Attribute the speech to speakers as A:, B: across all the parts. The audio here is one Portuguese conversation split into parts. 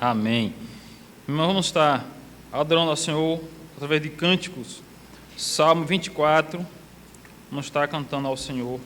A: Amém. Irmãos, vamos estar adorando ao Senhor através de cânticos. Salmo 24, vamos estar cantando ao Senhor.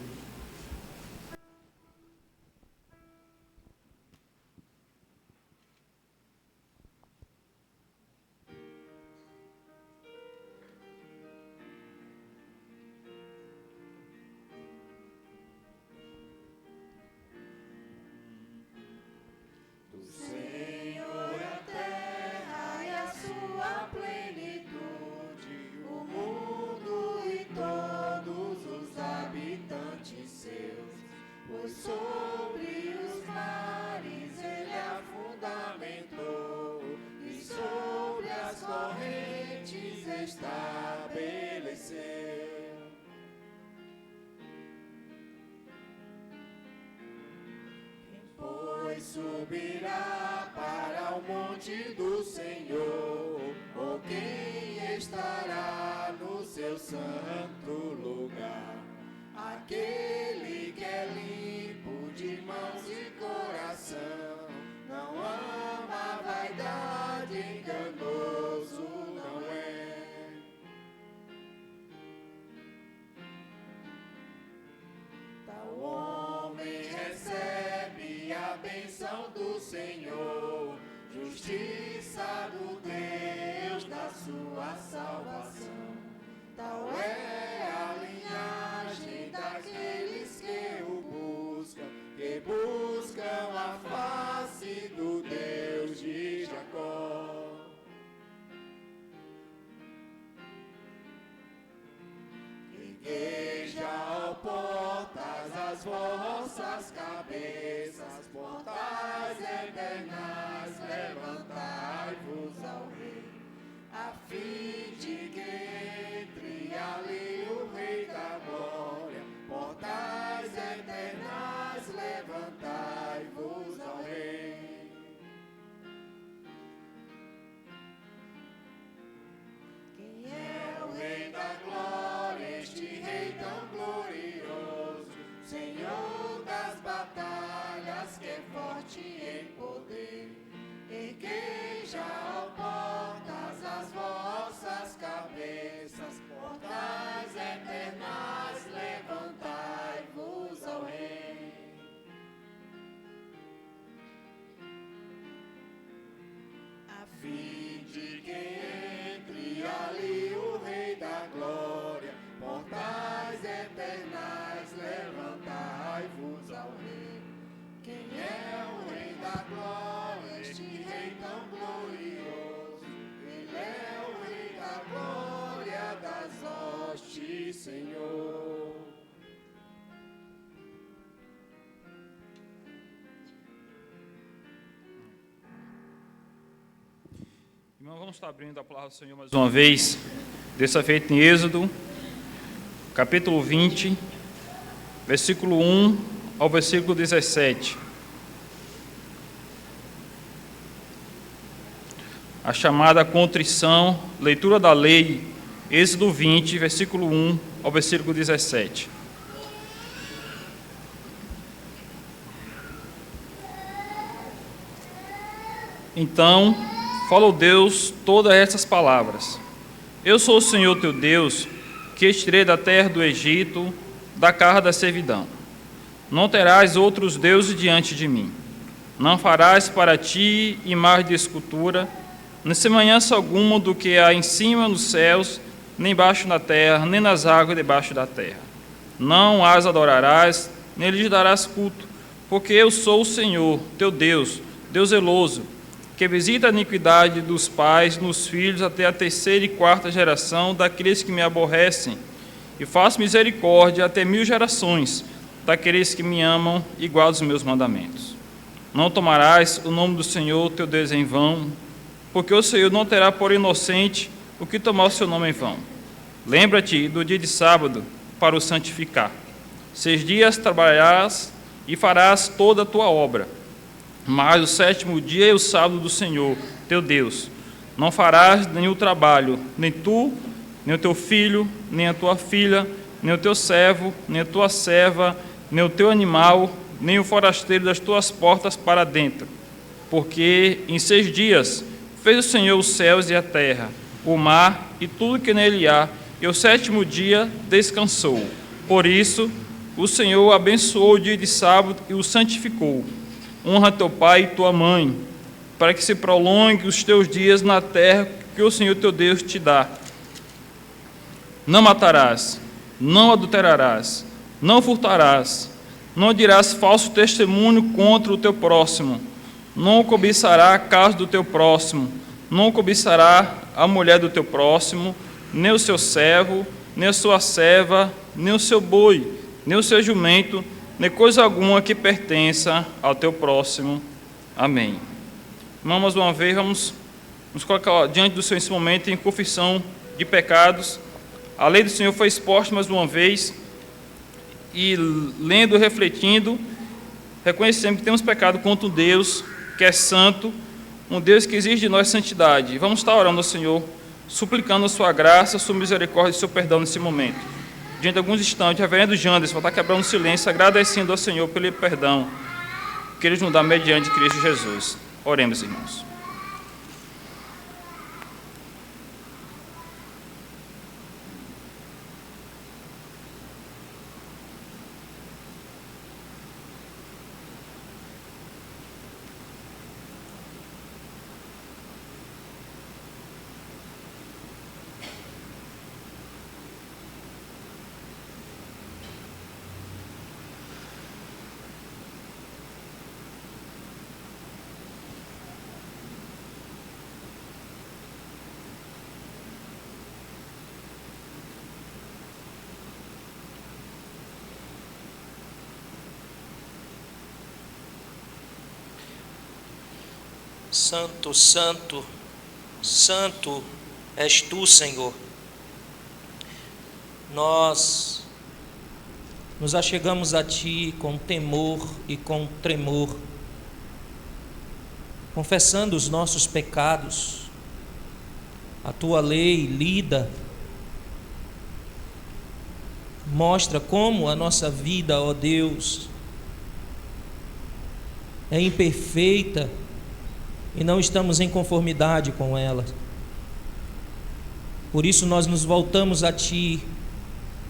B: Sobre os mares ele a fundamentou, e sobre as correntes estabeleceu. Quem, pois, subirá para o monte do Senhor, ou quem estará no seu santo lugar? Aquele que é limpo de mãos e coração, não ama a vaidade, enganoso não é. Tal homem recebe a bênção do Senhor, justiça do Deus da sua salvação. Tal é a linhagem daqueles que o buscam a face do Deus de Jacó. Erguei-já, ó portas, as vossas cabeças, portais eternas, levantai-vos ao Rei, a fim de que entre ali o Rei da Glória. Portais eternas, levantai-vos ao Rei. Quem é o Rei da Glória, este Rei tão glorioso, Senhor das batalhas, que é forte em poder? Erguei-já, ó portas, as vossas cabeças, portais eternas, levantai-vos ao Rei. A fim de que entre ali o Rei da Glória, portais eternas, levantai-vos ao Rei. Quem é o Rei da Glória, este Rei tão glorioso? Ele é o Rei da Glória das hostes, Senhor.
A: Irmão, vamos estar abrindo a palavra do Senhor mais uma vez, dessa feita em Êxodo, capítulo 20, versículo 1 ao versículo 17. A chamada contrição, leitura da lei, Êxodo 20, versículo 1 ao versículo 17. Então falou Deus todas essas palavras: Eu sou o Senhor teu Deus, que te tirei da terra do Egito, da casa da servidão. Não terás outros deuses diante de mim. Não farás para ti imagem de escultura, nem semelhança alguma do que há em cima nos céus, nem embaixo na terra, nem nas águas debaixo da terra. Não as adorarás, nem lhes darás culto, porque eu sou o Senhor, teu Deus, Deus zeloso, que visita a iniquidade dos pais nos filhos até a terceira e quarta geração daqueles que me aborrecem, e faço misericórdia até 1000 gerações daqueles que me amam e guardam os meus mandamentos. Não tomarás o nome do Senhor teu Deus em vão, porque o Senhor não terá por inocente o que tomar o seu nome em vão. Lembra-te do dia de sábado para o santificar. 6 dias trabalharás e farás toda a tua obra, mas o 7º dia é o sábado do Senhor, teu Deus. Não farás nenhum trabalho, nem tu, nem o teu filho, nem a tua filha, nem o teu servo, nem a tua serva, nem o teu animal, nem o forasteiro das tuas portas para dentro. Porque em 6 dias fez o Senhor os céus e a terra, o mar e tudo que nele há, e o 7º dia descansou. Por isso, o Senhor abençoou o dia de sábado e o santificou. Honra teu pai e tua mãe, para que se prolongue os teus dias na terra que o Senhor teu Deus te dá. Não matarás, não adulterarás, não furtarás, não dirás falso testemunho contra o teu próximo, não cobiçará a casa do teu próximo, não cobiçará a mulher do teu próximo, nem o seu servo, nem a sua serva, nem o seu boi, nem o seu jumento, nem coisa alguma que pertença ao teu próximo. Amém. Irmão, mais uma vez, vamos nos colocar diante do Senhor nesse momento em confissão de pecados. A lei do Senhor foi exposta mais uma vez, e lendo, refletindo, reconhecemos que temos pecado contra um Deus que é santo, um Deus que exige de nós santidade. Vamos estar orando ao Senhor, suplicando a sua graça, a sua misericórdia e o seu perdão nesse momento. Diante de alguns instantes, o reverendo Janderson vai estar quebrando o silêncio, agradecendo ao Senhor pelo perdão que Ele nos dá mediante Cristo Jesus. Oremos, irmãos.
C: Santo, santo, santo és tu, Senhor. Nós nos achegamos a ti com temor e com tremor, confessando os nossos pecados. A tua lei lida mostra como a nossa vida, ó Deus, é imperfeita e não estamos em conformidade com ela. Por isso nós nos voltamos a ti,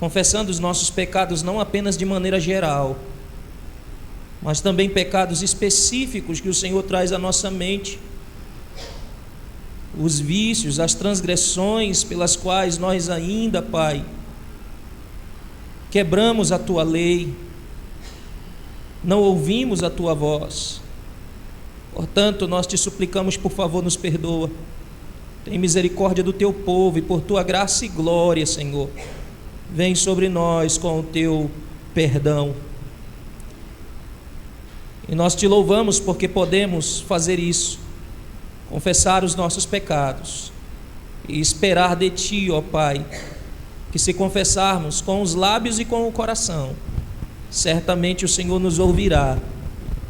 C: confessando os nossos pecados não apenas de maneira geral, mas também pecados específicos que o Senhor traz à nossa mente, os vícios, as transgressões pelas quais nós ainda, Pai, quebramos a tua lei, não ouvimos a tua voz. Portanto, nós te suplicamos, por favor, nos perdoa. Tem misericórdia do teu povo e por tua graça e glória, Senhor, vem sobre nós com o teu perdão. E nós te louvamos porque podemos fazer isso, confessar os nossos pecados e esperar de ti, ó Pai, que se confessarmos com os lábios e com o coração, certamente o Senhor nos ouvirá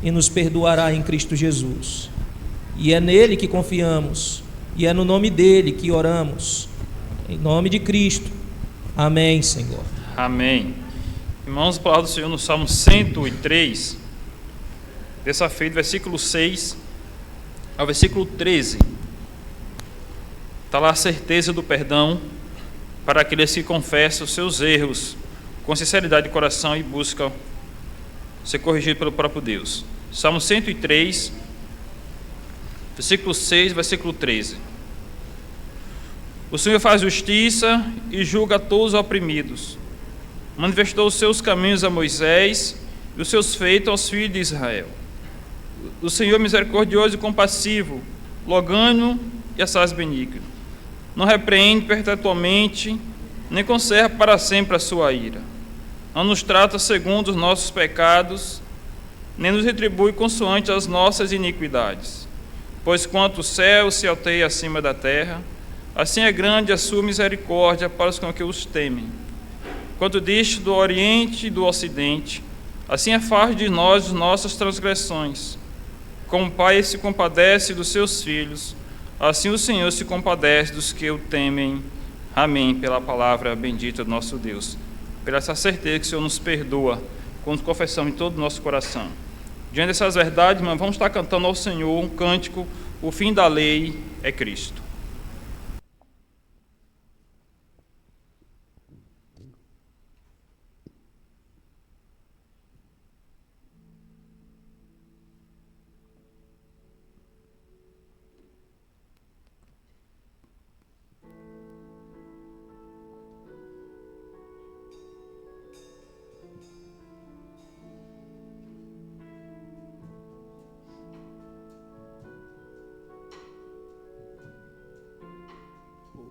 C: e nos perdoará em Cristo Jesus. E é nele que confiamos, e é no nome dele que oramos, em nome de Cristo. Amém, Senhor.
A: Amém. Irmãos, a palavra do Senhor no Salmo 103, dessa feita, versículo 6 ao versículo 13. Está lá a certeza do perdão para aqueles que confessam os seus erros com sinceridade de coração e buscam ser corrigido pelo próprio Deus. Salmo 103, versículo 6, versículo 13. O Senhor faz justiça e julga todos os oprimidos. Manifestou os seus caminhos a Moisés e os seus feitos aos filhos de Israel. O Senhor é misericordioso e compassivo, longânimo e assaz benigno. Não repreende perpetuamente, nem conserva para sempre a sua ira. Não nos trata segundo os nossos pecados, nem nos retribui consoante as nossas iniquidades. Pois quanto o céu se alteia acima da terra, assim é grande a sua misericórdia para os que os temem. Quanto diste do oriente e do ocidente, assim afasta de nós as nossas transgressões. Como o Pai se compadece dos seus filhos, assim o Senhor se compadece dos que o temem. Amém. Pela palavra bendita do nosso Deus. Pela essa certeza que o Senhor nos perdoa, quando confessamos em todo o nosso coração. Diante dessas verdades, irmãos, vamos estar cantando ao Senhor um cântico, o fim da lei é Cristo.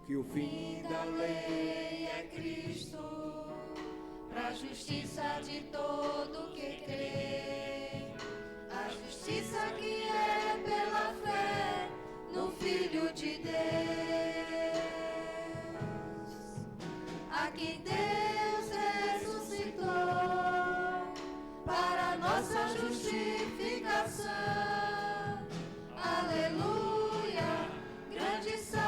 B: Que o fim da lei
D: é Cristo, para a justiça de todo que crê, a justiça que é pela fé no Filho de Deus, a quem Deus ressuscitou para nossa justificação. Aleluia, grande salvação.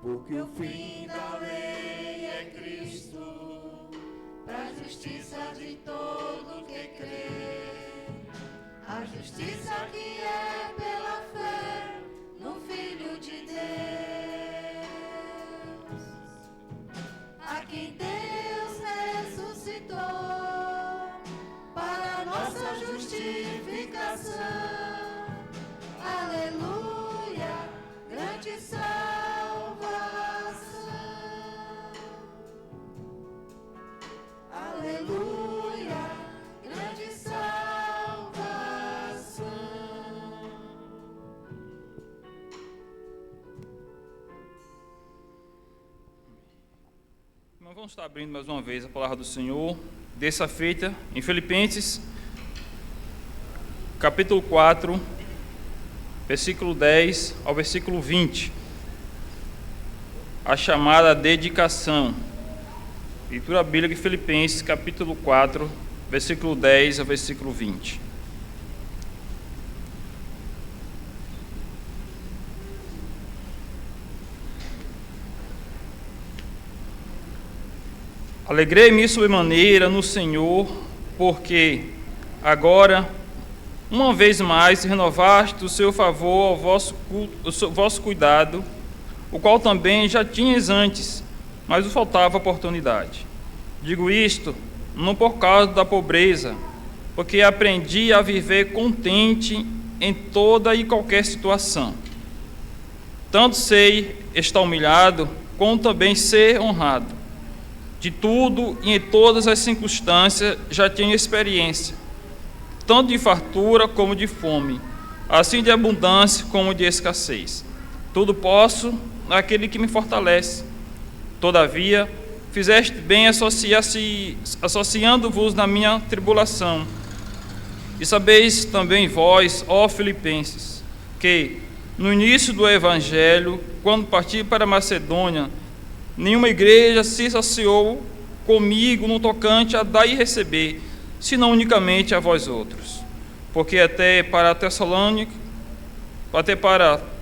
B: Porque o fim da lei é Cristo,
D: para a justiça de todo que crê, a justiça que é pela fé no Filho de Deus, a quem Deus ressuscitou para nossa justificação. Aleluia, grande salvação. Aleluia, grande salvação.
A: Nós vamos estar abrindo mais uma vez a palavra do Senhor, dessa feita em Filipenses, capítulo 4, versículo 10 ao versículo 20. A chamada dedicação. Leitura bíblica de Filipenses, capítulo 4, versículo 10 ao versículo 20. Alegrei-me sobremaneira no Senhor, porque agora, uma vez mais, renovaste o seu favor ao vosso cuidado, o qual também já tinhas antes, mas o faltava oportunidade. Digo isto não por causa da pobreza, porque aprendi a viver contente em toda e qualquer situação. Tanto sei estar humilhado, como também ser honrado. De tudo e em todas as circunstâncias já tenho experiência, tanto de fartura como de fome, assim de abundância como de escassez. Tudo posso naquele que me fortalece. Todavia, fizeste bem associando-vos na minha tribulação. E sabeis também vós, ó Filipenses, que, no início do Evangelho, quando parti para a Macedônia, nenhuma igreja se associou comigo no tocante a dar e receber, senão unicamente a vós outros. Porque até para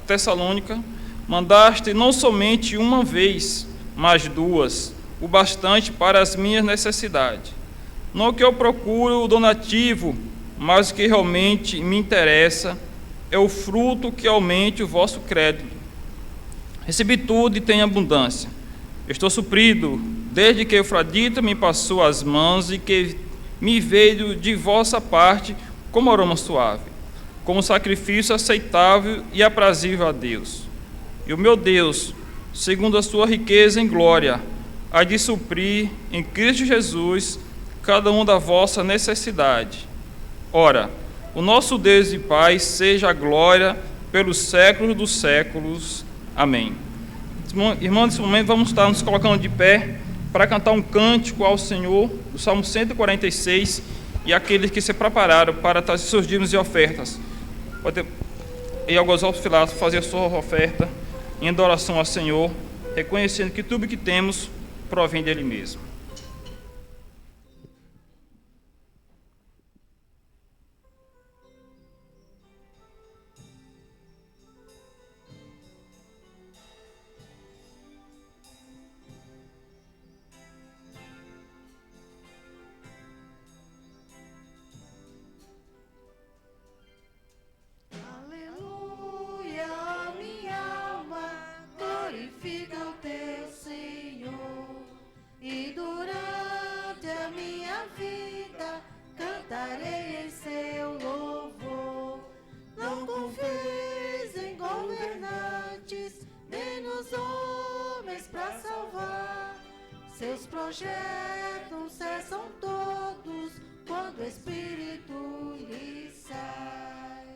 A: Tessalônica, mandaste não somente uma vez, mas duas, o bastante para as minhas necessidades. Não que eu procuro o donativo, mas o que realmente me interessa é o fruto que aumente o vosso crédito. Recebi tudo e tenho abundância. Estou suprido, desde que Eufradito me passou as mãos e que me veio de vossa parte como aroma suave, como sacrifício aceitável e aprazível a Deus. E o meu Deus, segundo a sua riqueza em glória, há de suprir em Cristo Jesus cada uma da vossa necessidade. Ora, o nosso Deus e Pai seja a glória pelos séculos dos séculos. Amém. Irmãos, nesse momento vamos estar nos colocando de pé para cantar um cântico ao Senhor, do Salmo 146, e aqueles que se prepararam para trazer seus dízimos e ofertas. E alguns outros filados fazer a sua oferta em adoração ao Senhor, reconhecendo que tudo que temos provém dele mesmo.
D: Seus projetos cessam todos quando o Espírito lhe sai.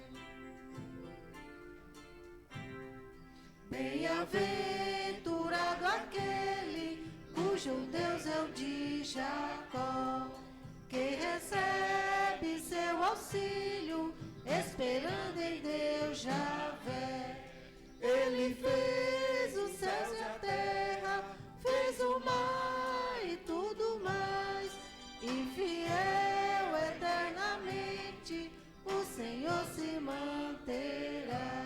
D: Bem-aventurado aquele cujo Deus é o de Jacó, que recebe seu auxílio, esperando em Deus Javé. Ele fez os céus e a terra, fez o mar e tudo mais, e fiel eternamente o Senhor se manterá.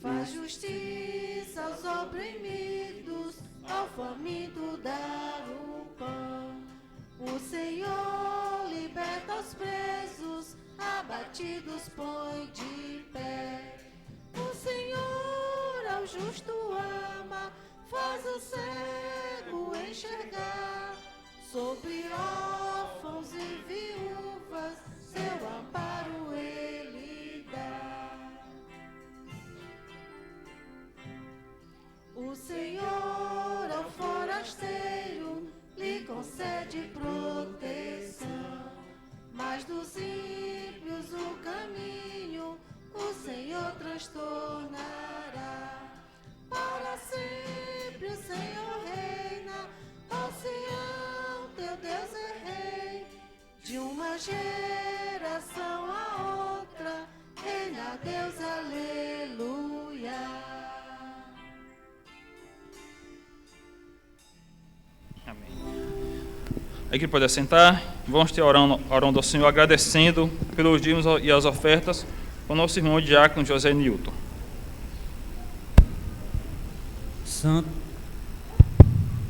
D: Faz justiça aos oprimidos, ao faminto dar o pão. O Senhor liberta os presos, abatidos põe de pé. O Senhor ao justo ama, faz o cego enxergar. Sobre órfãos e viúvas, seu amparo ele dá. O Senhor ao forasteiro lhe concede proteção, mas dos ímpios o caminho o Senhor transtornará. Para sempre o Senhor reina, ó Sião, teu Deus é rei. De uma geração a outra, reina Deus, aleluia.
A: Amém. Aí que pode assentar, vamos ter orando ao Senhor, agradecendo pelos dízimos e as ofertas ao nosso irmão diácono José Nilton.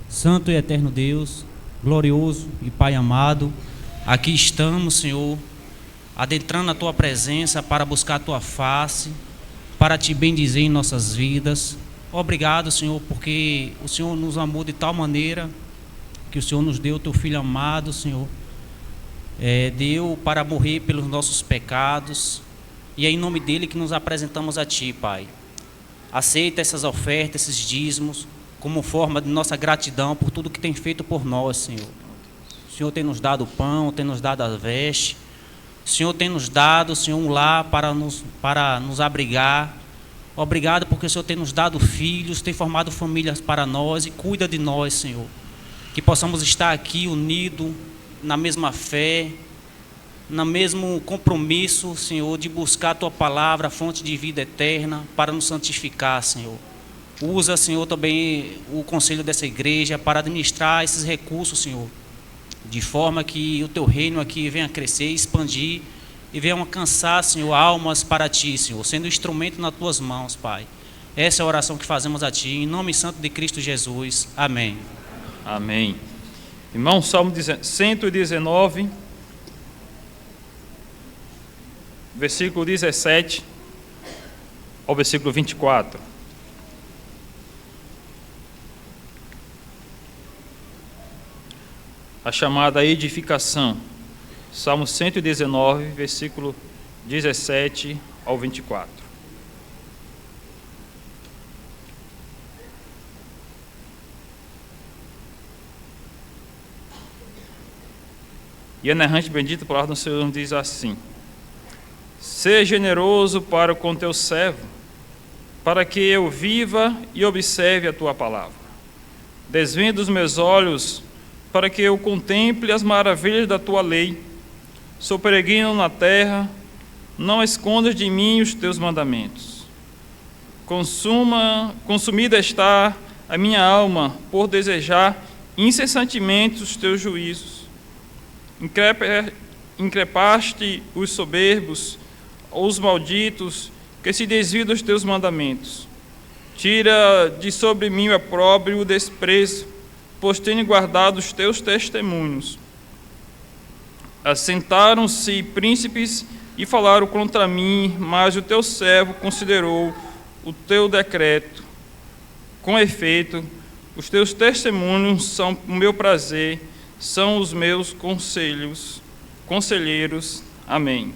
E: Santo e eterno Deus, glorioso e Pai amado, aqui estamos, Senhor, adentrando a Tua presença para buscar a Tua face, para Te bendizer em nossas vidas. Obrigado, Senhor, porque o Senhor nos amou de tal maneira que o Senhor nos deu o Teu Filho amado, Senhor, deu para morrer pelos nossos pecados, e é em nome dele que nos apresentamos a Ti, Pai. Aceita essas ofertas, esses dízimos, como forma de nossa gratidão por tudo que tem feito por nós, Senhor. O Senhor tem nos dado o pão, tem nos dado a veste, o Senhor tem nos dado, Senhor, um lar para nos abrigar. Obrigado porque o Senhor tem nos dado filhos, tem formado famílias para nós e cuida de nós, Senhor. Que possamos estar aqui unidos na mesma fé, no mesmo compromisso, Senhor, de buscar a Tua palavra, a fonte de vida eterna, para nos santificar, Senhor. Usa, Senhor, também o conselho dessa igreja para administrar esses recursos, Senhor, de forma que o Teu reino aqui venha crescer, expandir e venha alcançar, Senhor, almas para Ti, Senhor, sendo instrumento nas Tuas mãos, Pai. Essa é a oração que fazemos a Ti, em nome santo de Cristo Jesus. Amém.
A: Amém. Irmão, Salmo 119, versículo 17 ao versículo 24. A chamada edificação. Salmo 119, versículo 17 ao 24. E a inerrante bendita palavra do Senhor diz assim: seja generoso para com teu servo, para que eu viva e observe a tua palavra. Desvenda os meus olhos, para que eu contemple as maravilhas da tua lei. Sou peregrino na terra, não escondas de mim os teus mandamentos. Consumida está a minha alma por desejar incessantemente os teus juízos. Increpaste os soberbos, os malditos, que se desviam dos teus mandamentos. Tira de sobre mim o opróbrio e o desprezo, pois tenho guardado os teus testemunhos. Assentaram-se príncipes e falaram contra mim, mas o teu servo considerou o teu decreto. Com efeito, os teus testemunhos são o meu prazer, são os meus conselheiros. Amém.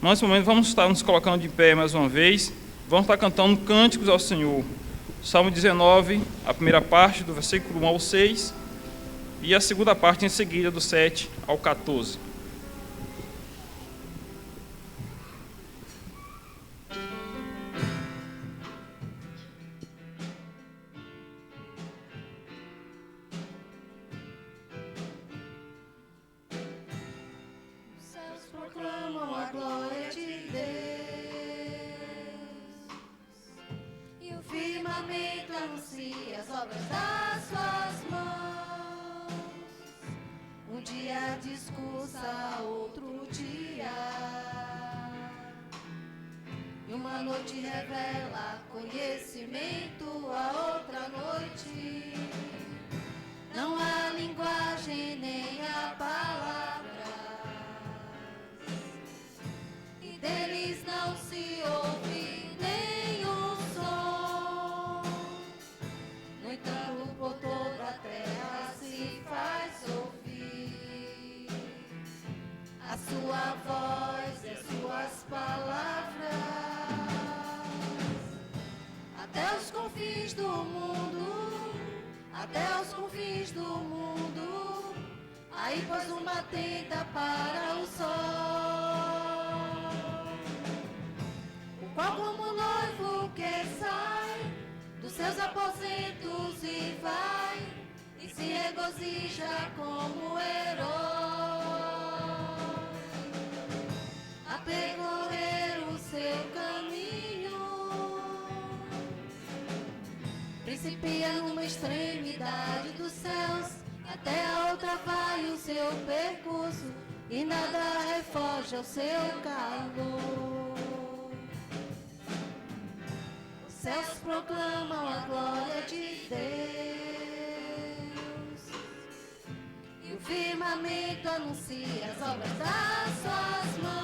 A: Nesse momento vamos estar nos colocando de pé mais uma vez, vamos estar cantando cânticos ao Senhor. Salmo 19, a primeira parte, do versículo 1 ao 6, e a segunda parte em seguida, do 7 ao 14.
D: Os céus proclamam a glória de Deus, e o firmamento anuncia as obras das suas mãos. Um dia discursa, outro dia, e uma noite revela conhecimento, a outra noite não há linguagem nem há palavras, e deles não se ouve nenhum som. No entanto, por toda a terra se faz ouvir a sua voz e as suas palavras, até os confins do mundo, até os confins do mundo. Aí pôs uma tenda para o sol, o qual como noivo que sai dos seus aposentos e vai, e se regozija como herói a percorrer o seu caminho. Principia numa extremidade dos céus, até a outra vai o seu percurso, e nada refoge ao seu calor. Os céus proclamam a glória de Deus, e o firmamento anuncia as obras das suas mãos.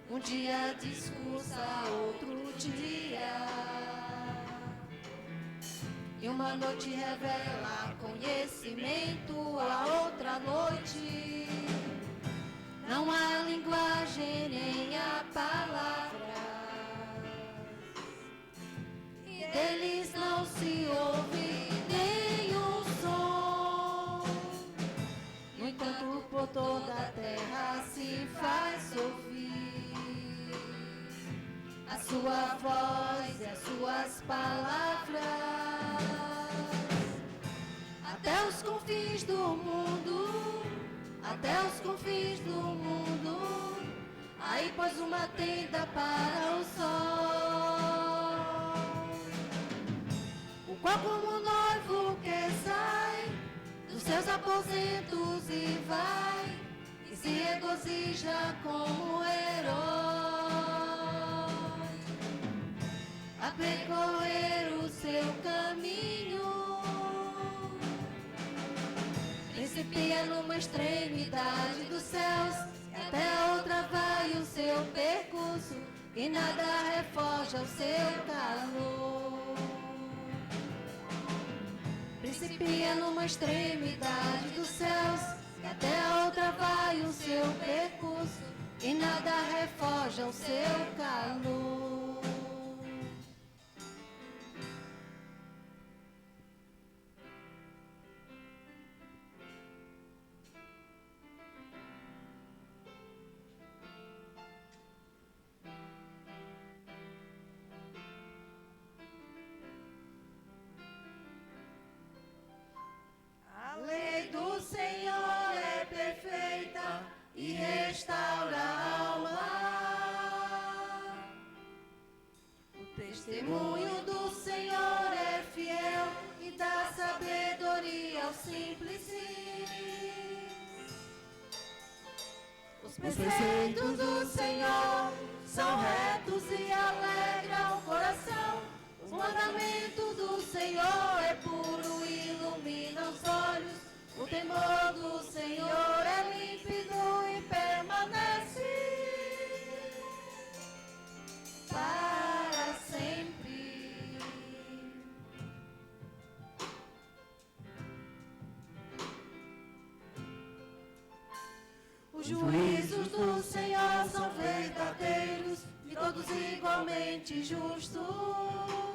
D: Um dia discursa, outro dia, e uma noite revela conhecimento, a outra noite não há linguagem nem há palavras, e deles não se ouve nenhum som. No entanto, por toda a terra se faz ouvir a sua voz e as suas palavras, até os confins do mundo, até os confins do mundo. Aí pôs uma tenda para o sol, o qual como noivo que sai dos seus aposentos e vai, e se regozija como herói a percorrer o seu caminho. Principia numa extremidade dos céus, e até a outra vai o seu percurso, e nada refoge ao seu calor. Principia numa extremidade dos céus, e até a outra vai o seu percurso, e nada refoge ao seu calor. A lei do Senhor é perfeita e restaura a alma. O testemunho do Senhor é fiel e dá sabedoria aos simples. Os preceitos do Senhor são retos e alegram o coração. O mandamento do Senhor é puro e ilumina os olhos. O temor do Senhor é límpido e permanece para sempre. Os juízos do Senhor são verdadeiros e todos igualmente justos.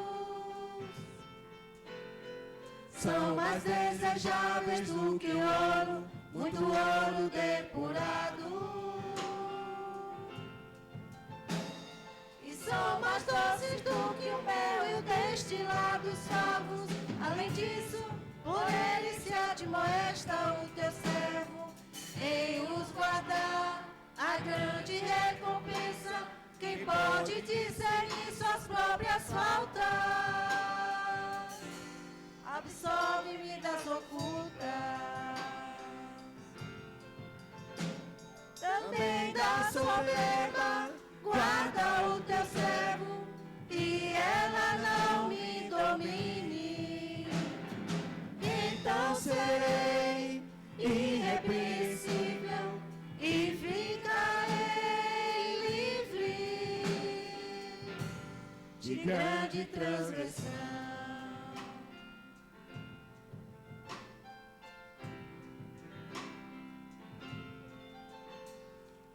D: são mais desejáveis do que ouro, muito ouro depurado. E são mais doces do que o mel e o destilado dos favos. Além disso, por ele se admoesta o teu servo, em os guardar a grande recompensa. Quem pode discernir suas próprias faltas? Absolve-me das ocultas. Também da soberba guarda o teu servo, e ela não me domine. Então serei irrepreensível e ficarei livre de grande transgressão.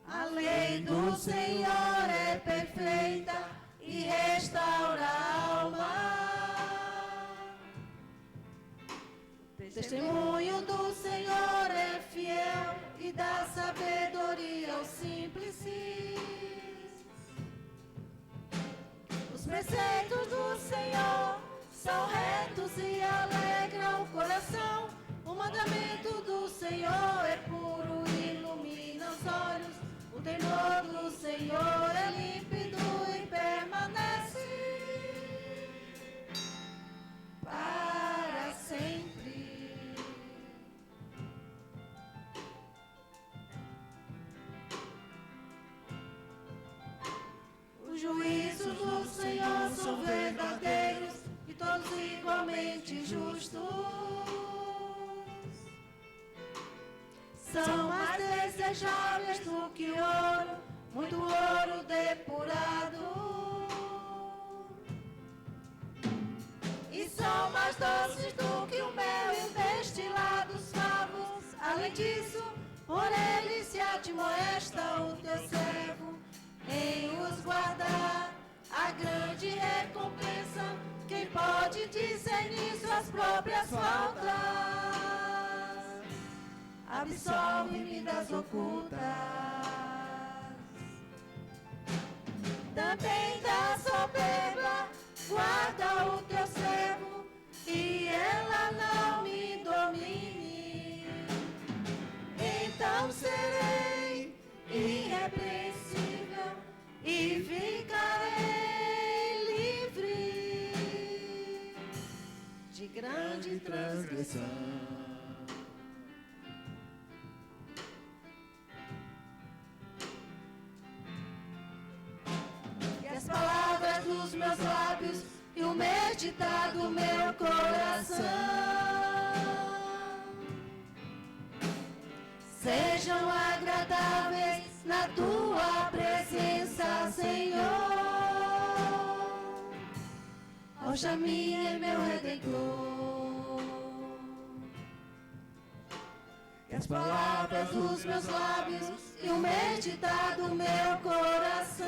D: A lei do Senhor é perfeita e restaura a alma. Testemunho do Senhor é fiel e dá sabedoria aos simples. Os preceitos do Senhor são retos e alegram o coração. O mandamento do Senhor é puro e ilumina os olhos. O temor do Senhor é límpido e permanece para sempre. Os juízos do Senhor são verdadeiros e todos igualmente justos. São mais desejáveis do que ouro, muito ouro depurado. E são mais doces do que o mel e o destilado dos favos. Além disso, por ele se admoesta o teu servo, em os guardar a grande recompensa. Quem pode discernir suas próprias faltas? Absolve-me das ocultas. Também da soberba guarda o teu servo, e ela não me domine. Então serei irrepreensível e ficarei livre de grande transgressão. As palavras dos meus lábios e o meditar do meu coração sejam agradáveis na tua presença, Senhor. Rocha minha e meu Redentor. E as palavras dos meus lábios e o meditar do meu coração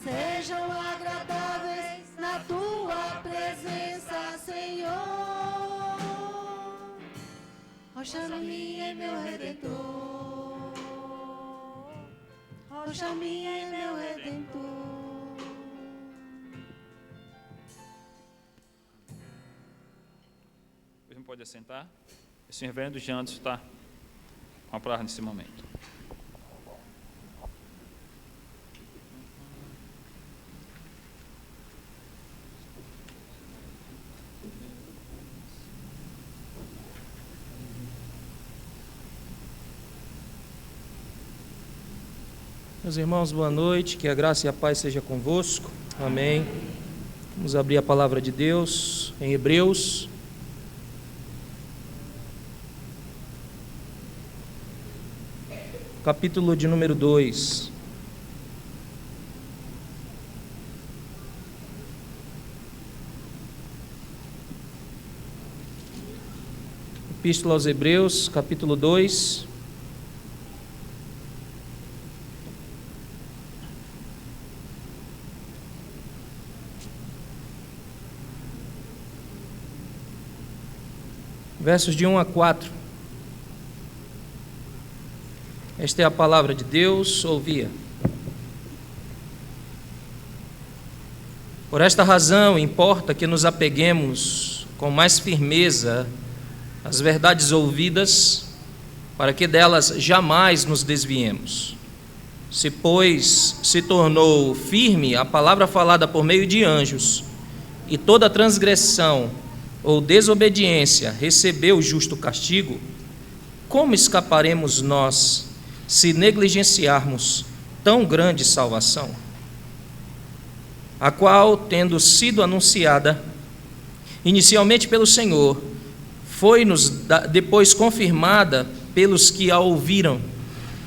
D: sejam agradáveis na tua presença, Senhor. Rocha minha e meu Redentor. Rocha minha e meu Redentor.
A: Você pode assentar? O senhor reverendo Jantos está com a palavra nesse momento.
C: Meus irmãos, boa noite, que a graça e a paz seja convosco, amém. Vamos abrir a palavra de Deus em Hebreus, capítulo de número 2. Epístola aos Hebreus, capítulo 2. versos de 1 a 4. Esta é a palavra de Deus, ouvia. Por esta razão, importa que nos apeguemos com mais firmeza às verdades ouvidas, para que delas jamais nos desviemos. Se, pois, se tornou firme a palavra falada por meio de anjos, e toda transgressão ou desobediência recebeu justo castigo, como escaparemos nós se negligenciarmos tão grande salvação? A qual, tendo sido anunciada inicialmente pelo Senhor, foi-nos depois confirmada pelos que a ouviram,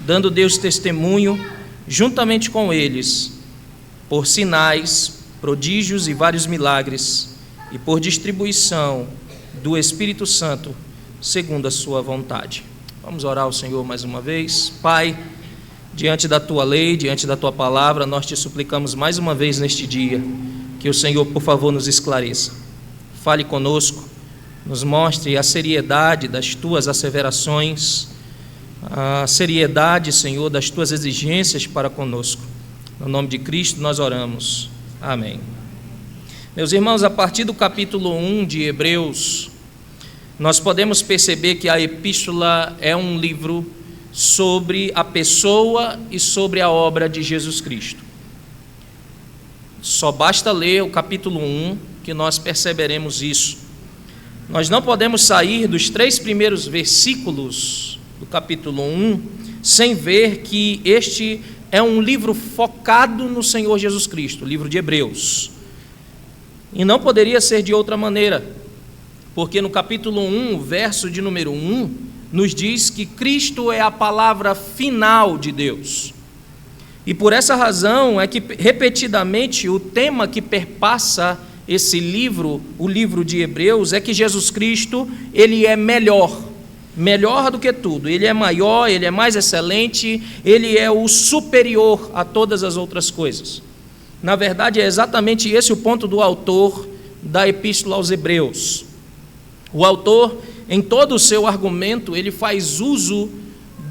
C: dando Deus testemunho juntamente com eles, por sinais, prodígios e vários milagres, e por distribuição do Espírito Santo, segundo a sua vontade. Vamos orar ao Senhor mais uma vez. Pai, diante da tua lei, diante da tua palavra, nós te suplicamos mais uma vez neste dia, que o Senhor, por favor, nos esclareça. Fale conosco, nos mostre a seriedade das tuas asseverações, a seriedade, Senhor, das tuas exigências para conosco. No nome de Cristo nós oramos. Amém. Meus irmãos, a partir do capítulo 1 de Hebreus, nós podemos perceber que a epístola é um livro sobre a pessoa e sobre a obra de Jesus Cristo. Só basta ler o capítulo 1 que nós perceberemos isso. Nós não podemos sair dos 3 primeiros versículos do capítulo 1 sem ver que este é um livro focado no Senhor Jesus Cristo, o livro de Hebreus. E não poderia ser de outra maneira, porque no capítulo 1, verso de número 1, nos diz que Cristo é a palavra final de Deus. E por essa razão é que repetidamente o tema que perpassa esse livro, o livro de Hebreus, é que Jesus Cristo, ele é melhor do que tudo. Ele é maior, ele é mais excelente, ele é o superior a todas as outras coisas. Na verdade, é exatamente esse o ponto do autor da Epístola aos Hebreus. O autor, em todo o seu argumento, ele faz uso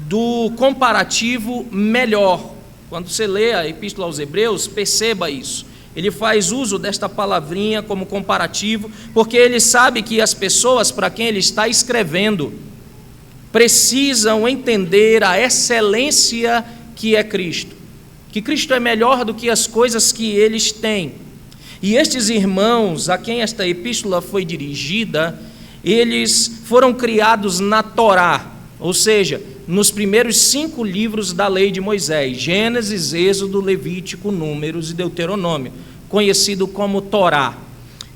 C: do comparativo melhor. Quando você lê a Epístola aos Hebreus, perceba isso. Ele faz uso desta palavrinha como comparativo, porque ele sabe que as pessoas para quem ele está escrevendo precisam entender a excelência que é Cristo. Que Cristo é melhor do que as coisas que eles têm. E estes irmãos a quem esta epístola foi dirigida, eles foram criados na Torá, ou seja, nos primeiros 5 livros da lei de Moisés, Gênesis, Êxodo, Levítico, Números e Deuteronômio, conhecido como Torá.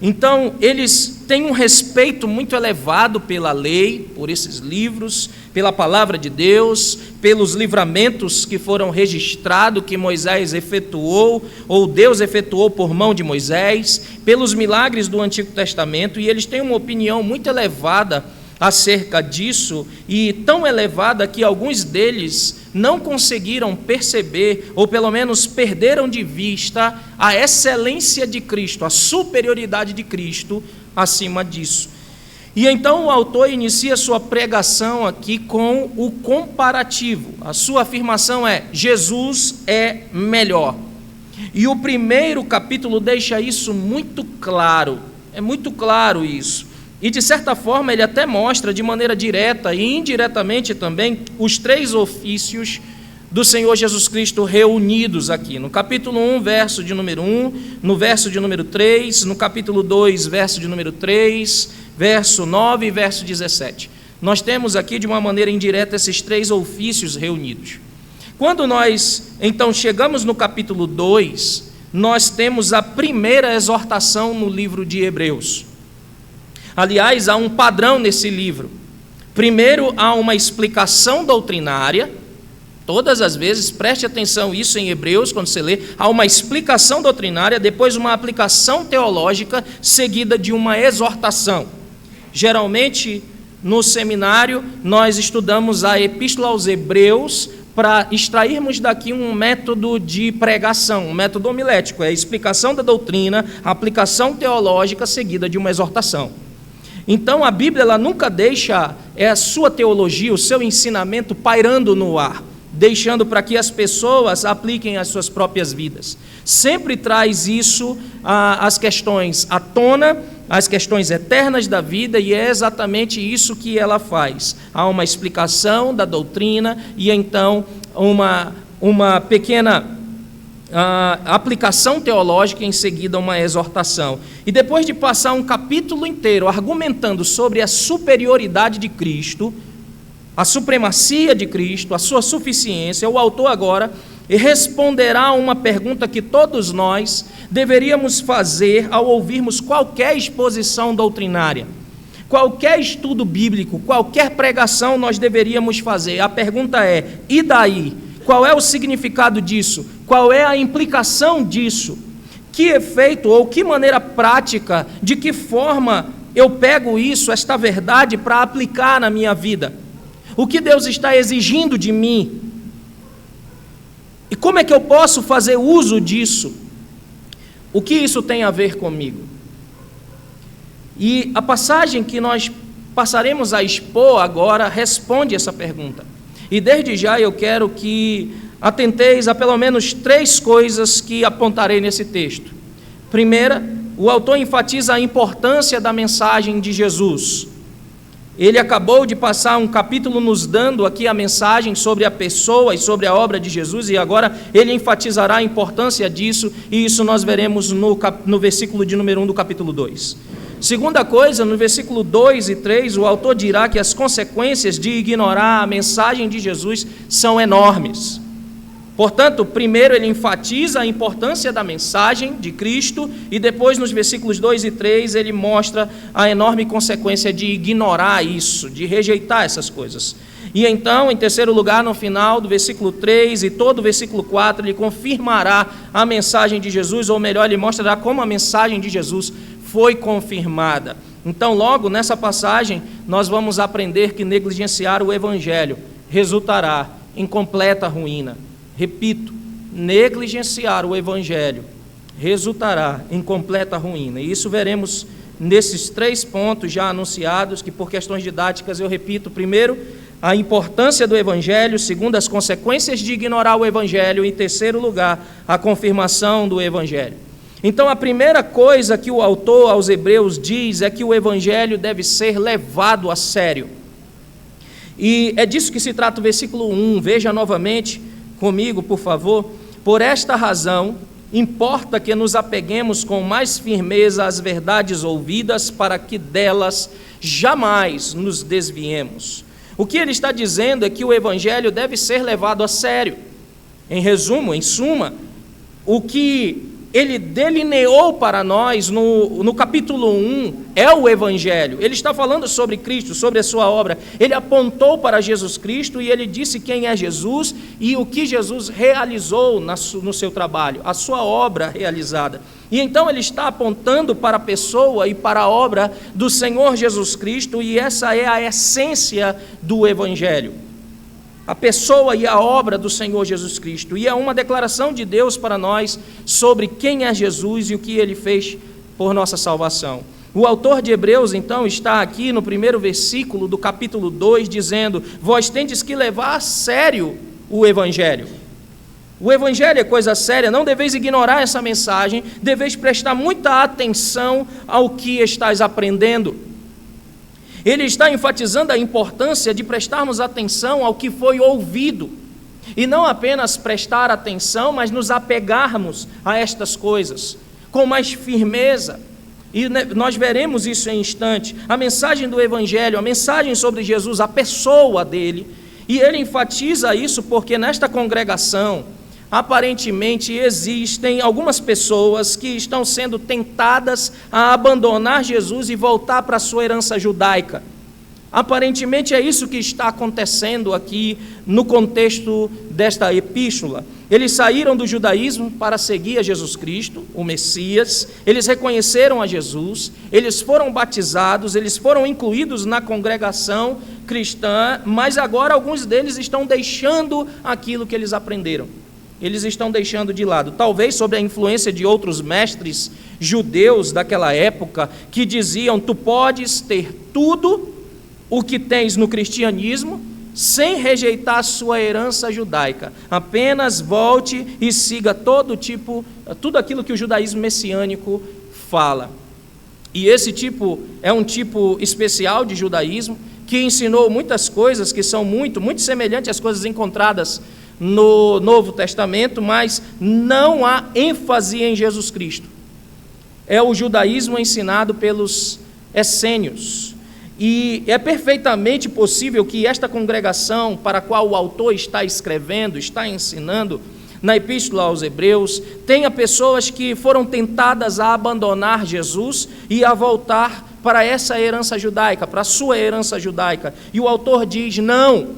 C: Então, eles têm um respeito muito elevado pela lei, por esses livros, pela palavra de Deus, pelos livramentos que foram registrados, que Moisés efetuou, ou Deus efetuou por mão de Moisés, pelos milagres do Antigo Testamento, e eles têm uma opinião muito elevada acerca disso, e tão elevada que alguns deles não conseguiram perceber, ou pelo menos perderam de vista, a excelência de Cristo, a superioridade de Cristo acima disso. E então o autor inicia sua pregação aqui com o comparativo. A sua afirmação é: Jesus é melhor. E o primeiro capítulo deixa isso muito claro, é muito claro isso. E de certa forma ele até mostra de maneira direta e indiretamente também os 3 ofícios do Senhor Jesus Cristo reunidos aqui. No capítulo 1, verso de número 1, no verso de número 3, no capítulo 2, verso de número 3, verso 9 e verso 17. Nós temos aqui de uma maneira indireta esses 3 ofícios reunidos. Quando nós então chegamos no capítulo 2, nós temos a primeira exortação no livro de Hebreus. Aliás, há um padrão nesse livro. Primeiro, há uma explicação doutrinária. Todas as vezes, preste atenção isso em Hebreus, quando você lê, há uma explicação doutrinária, depois uma aplicação teológica, seguida de uma exortação. Geralmente, no seminário, nós estudamos a Epístola aos Hebreus para extrairmos daqui um método de pregação, um método homilético, é a explicação da doutrina, a aplicação teológica seguida de uma exortação. Então a Bíblia ela nunca deixa a sua teologia, o seu ensinamento pairando no ar, deixando para que as pessoas apliquem as suas próprias vidas. Sempre traz isso, as questões à tona, as questões eternas da vida, e é exatamente isso que ela faz. Há uma explicação da doutrina e então uma pequena aplicação teológica, em seguida uma exortação. E depois de passar um capítulo inteiro argumentando sobre a superioridade de Cristo, a supremacia de Cristo, a sua suficiência, o autor agora responderá a uma pergunta que todos nós deveríamos fazer ao ouvirmos qualquer exposição doutrinária, qualquer estudo bíblico, qualquer pregação nós deveríamos fazer. A pergunta é: e daí? Qual é o significado disso? Qual é a implicação disso? Que efeito ou que maneira prática, de que forma eu pego isso, esta verdade, para aplicar na minha vida? O que Deus está exigindo de mim? E como é que eu posso fazer uso disso? O que isso tem a ver comigo? E a passagem que nós passaremos a expor agora responde essa pergunta. E desde já eu quero que atenteis a pelo menos 3 coisas que apontarei nesse texto. Primeira, o autor enfatiza a importância da mensagem de Jesus. Ele acabou de passar um capítulo nos dando aqui a mensagem sobre a pessoa e sobre a obra de Jesus, e agora ele enfatizará a importância disso, e isso nós veremos no versículo de número 1 do capítulo 2. Segunda coisa, no versículo 2 e 3, o autor dirá que as consequências de ignorar a mensagem de Jesus são enormes. Portanto, primeiro ele enfatiza a importância da mensagem de Cristo, e depois nos versículos 2 e 3 ele mostra a enorme consequência de ignorar isso, de rejeitar essas coisas. E então, em terceiro lugar, no final do versículo 3 e todo o versículo 4, ele confirmará a mensagem de Jesus, ou melhor, ele mostrará como a mensagem de Jesus foi confirmada. Então, logo nessa passagem, nós vamos aprender que negligenciar o Evangelho resultará em completa ruína. Repito, negligenciar o Evangelho resultará em completa ruína. E isso veremos nesses 3 pontos já anunciados, que por questões didáticas eu repito: primeiro, a importância do Evangelho; segundo, as consequências de ignorar o Evangelho; e em terceiro lugar, a confirmação do Evangelho. Então, a primeira coisa que o autor aos Hebreus diz é que o Evangelho deve ser levado a sério. E é disso que se trata o versículo 1. Veja novamente comigo, por favor. Por esta razão, importa que nos apeguemos com mais firmeza às verdades ouvidas, para que delas jamais nos desviemos. O que ele está dizendo é que o Evangelho deve ser levado a sério. Em resumo, em suma, o que ele delineou para nós no capítulo 1 é o Evangelho. Ele está falando sobre Cristo, sobre a sua obra. Ele apontou para Jesus Cristo e ele disse quem é Jesus e o que Jesus realizou no seu trabalho, a sua obra realizada. E então ele está apontando para a pessoa e para a obra do Senhor Jesus Cristo, e essa é a essência do Evangelho. A pessoa e a obra do Senhor Jesus Cristo. E é uma declaração de Deus para nós sobre quem é Jesus e o que ele fez por nossa salvação. O autor de Hebreus, então, está aqui no primeiro versículo do capítulo 2, dizendo: vós tendes que levar a sério o Evangelho. O Evangelho é coisa séria, não deveis ignorar essa mensagem, deveis prestar muita atenção ao que estáis aprendendo. Ele está enfatizando a importância de prestarmos atenção ao que foi ouvido, e não apenas prestar atenção, mas nos apegarmos a estas coisas com mais firmeza. E nós veremos isso em instante. A mensagem do Evangelho, a mensagem sobre Jesus, a pessoa dele, e ele enfatiza isso porque nesta congregação aparentemente existem algumas pessoas que estão sendo tentadas a abandonar Jesus e voltar para a sua herança judaica. Aparentemente é isso que está acontecendo aqui no contexto desta epístola. Eles saíram do judaísmo para seguir a Jesus Cristo, o Messias. Eles reconheceram a Jesus, eles foram batizados, eles foram incluídos na congregação cristã, mas agora alguns deles estão deixando aquilo que eles aprenderam. eles estão deixando de lado. Talvez sob a influência de outros mestres judeus daquela época, que diziam: tu podes ter tudo o que tens no cristianismo, sem rejeitar a sua herança judaica. Apenas volte e siga tudo aquilo que o judaísmo messiânico fala. E esse tipo é um tipo especial de judaísmo, que ensinou muitas coisas que são muito semelhantes às coisas encontradas no Novo Testamento, mas não há ênfase em Jesus Cristo. É o judaísmo ensinado pelos essênios. E é perfeitamente possível que esta congregação para a qual o autor está escrevendo, está ensinando, na Epístola aos Hebreus, tenha pessoas que foram tentadas a abandonar Jesus e a voltar para essa herança judaica, para a sua herança judaica. E o autor diz: não,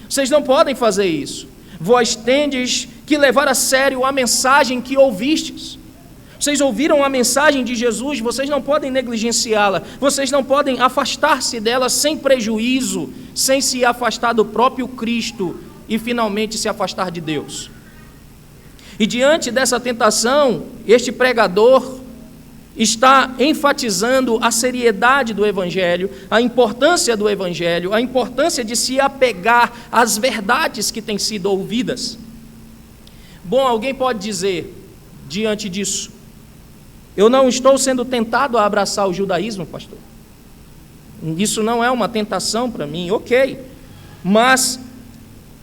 C: vocês não podem fazer isso. Vós tendes que levar a sério a mensagem que ouvistes. Vocês ouviram a mensagem de Jesus, vocês não podem negligenciá-la, vocês não podem afastar-se dela sem prejuízo, sem se afastar do próprio Cristo e finalmente se afastar de Deus. E diante dessa tentação, este pregador está enfatizando a seriedade do Evangelho, a importância do Evangelho, a importância de se apegar às verdades que têm sido ouvidas. Bom, alguém pode dizer, diante disso: eu não estou sendo tentado a abraçar o judaísmo, pastor. Isso não é uma tentação para mim, ok. Mas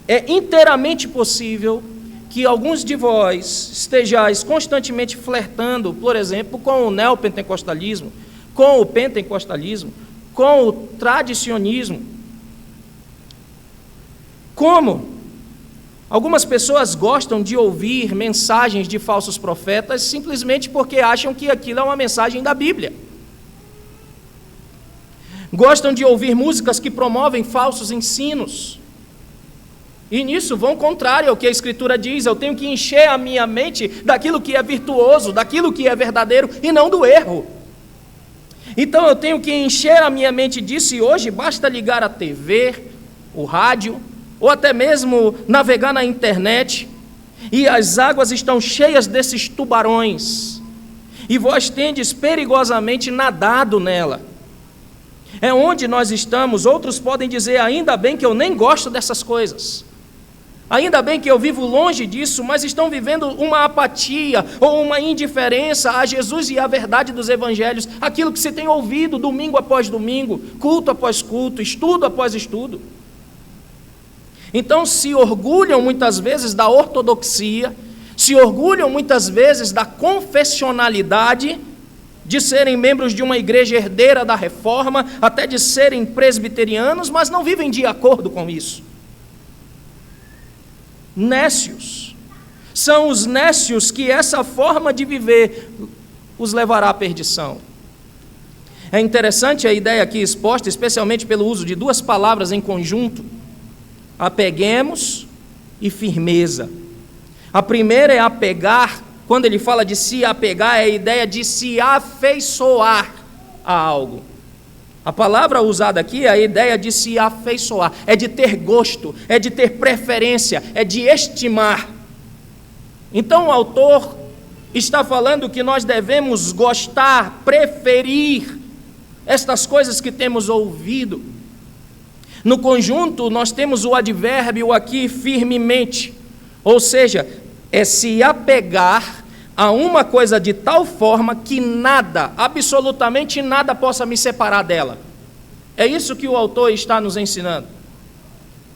C: é inteiramente possível que alguns de vós estejais constantemente flertando, por exemplo, com o neopentecostalismo, com o pentecostalismo, com o tradicionismo. Como? Algumas pessoas gostam de ouvir mensagens de falsos profetas simplesmente porque acham que aquilo é uma mensagem da Bíblia. Gostam de ouvir músicas que promovem falsos ensinos. E nisso vão contrário ao que a Escritura diz: eu tenho que encher a minha mente daquilo que é virtuoso, daquilo que é verdadeiro e não do erro. Então eu tenho que encher a minha mente disso, e hoje basta ligar a TV, o rádio, ou até mesmo navegar na internet, e as águas estão cheias desses tubarões, e vós tendes perigosamente nadado nela. É onde nós estamos. Outros podem dizer: ainda bem que eu nem gosto dessas coisas, ainda bem que eu vivo longe disso, mas estão vivendo uma apatia ou uma indiferença a Jesus e à verdade dos evangelhos, aquilo que se tem ouvido domingo após domingo, culto após culto, estudo após estudo. Então se orgulham muitas vezes da ortodoxia, se orgulham muitas vezes da confessionalidade, de serem membros de uma igreja herdeira da reforma, até de serem presbiterianos, mas não vivem de acordo com isso. Nécios. São os nécios que essa forma de viver os levará à perdição. É interessante a ideia aqui exposta, especialmente pelo uso de duas palavras em conjunto: apeguemos e firmeza. A primeira é apegar. Quando ele fala de se apegar, é a ideia de se afeiçoar a algo. A palavra usada aqui é a ideia de se afeiçoar, é de ter gosto, é de ter preferência, é de estimar. Então o autor está falando que nós devemos gostar, preferir estas coisas que temos ouvido. No conjunto, nós temos o advérbio aqui, firmemente, ou seja, é se apegar a uma coisa de tal forma que nada, absolutamente nada, possa me separar dela. É isso que o autor está nos ensinando.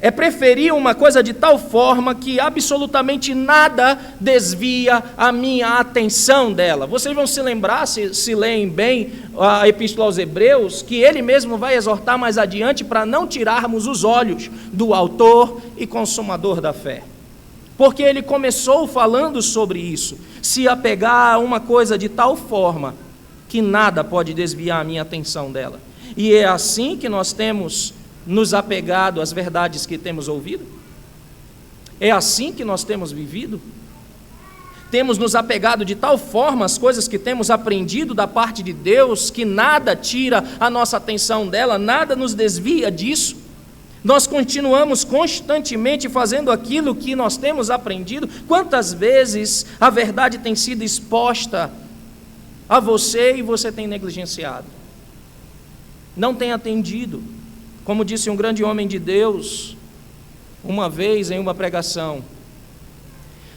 C: É preferir uma coisa de tal forma que absolutamente nada desvia a minha atenção dela. Vocês vão se lembrar, se leem bem a Epístola aos Hebreus, que ele mesmo vai exortar mais adiante para não tirarmos os olhos do autor e consumador da fé. Porque ele começou falando sobre isso, se apegar a uma coisa de tal forma que nada pode desviar a minha atenção dela. E é assim que nós temos nos apegado às verdades que temos ouvido? É assim que nós temos vivido? Temos nos apegado de tal forma às coisas que temos aprendido da parte de Deus, que nada tira a nossa atenção dela, nada nos desvia disso? Nós continuamos constantemente fazendo aquilo que nós temos aprendido. Quantas vezes a verdade tem sido exposta a você e você tem negligenciado? Não tem atendido. Como disse um grande homem de Deus, uma vez em uma pregação,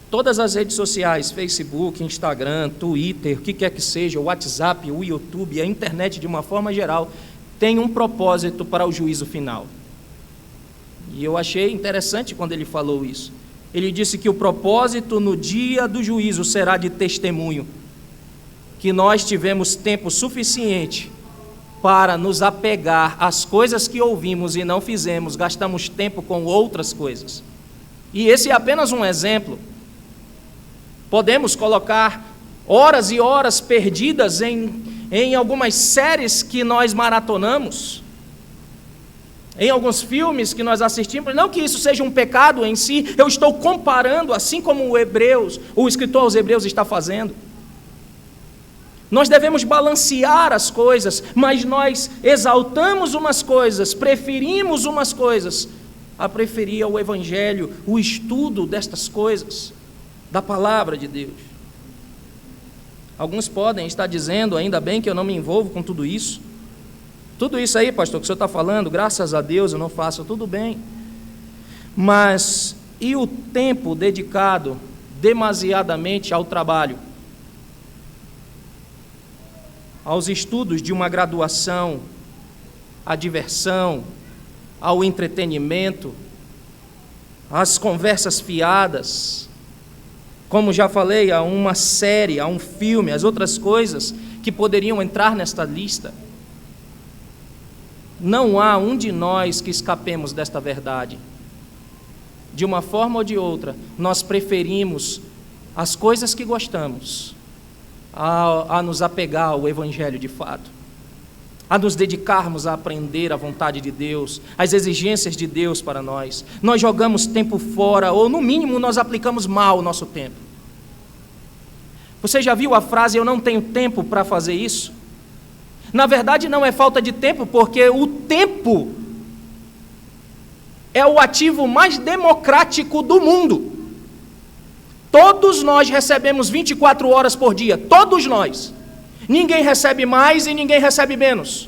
C: todas as redes sociais, Facebook, Instagram, Twitter, o que quer que seja, o WhatsApp, o YouTube, a internet de uma forma geral, tem um propósito para o juízo final. E eu achei interessante quando ele falou isso. Ele disse que o propósito no dia do juízo será de testemunho, que nós tivemos tempo suficiente para nos apegar às coisas que ouvimos e não fizemos, gastamos tempo com outras coisas. E esse é apenas um exemplo. Podemos colocar horas e horas perdidas em algumas séries que nós maratonamos, em alguns filmes que nós assistimos. Não que isso seja um pecado em si, eu estou comparando, assim como o escritor aos Hebreus está fazendo. Nós devemos balancear as coisas, mas nós exaltamos umas coisas, preferimos umas coisas, a preferir o Evangelho, o estudo destas coisas, da palavra de Deus. Alguns podem estar dizendo, ainda bem que eu não me envolvo com tudo isso. Tudo isso aí, pastor, que o senhor está falando, graças a Deus eu não faço, tudo bem. Mas e o tempo dedicado demasiadamente ao trabalho, aos estudos de uma graduação, à diversão, ao entretenimento, às conversas fiadas, como já falei, a uma série, a um filme, as outras coisas que poderiam entrar nesta lista? Não há um de nós que escapemos desta verdade. De uma forma ou de outra, nós preferimos as coisas que gostamos a nos apegar ao Evangelho de fato, a nos dedicarmos a aprender a vontade de Deus, as exigências de Deus para nós. Nós jogamos tempo fora, ou no mínimo nós aplicamos mal o nosso tempo. Você já viu a frase, eu não tenho tempo para fazer isso? Na verdade não é falta de tempo, porque o tempo é o ativo mais democrático do mundo. Todos nós recebemos 24 horas por dia, todos nós. Ninguém recebe mais e ninguém recebe menos.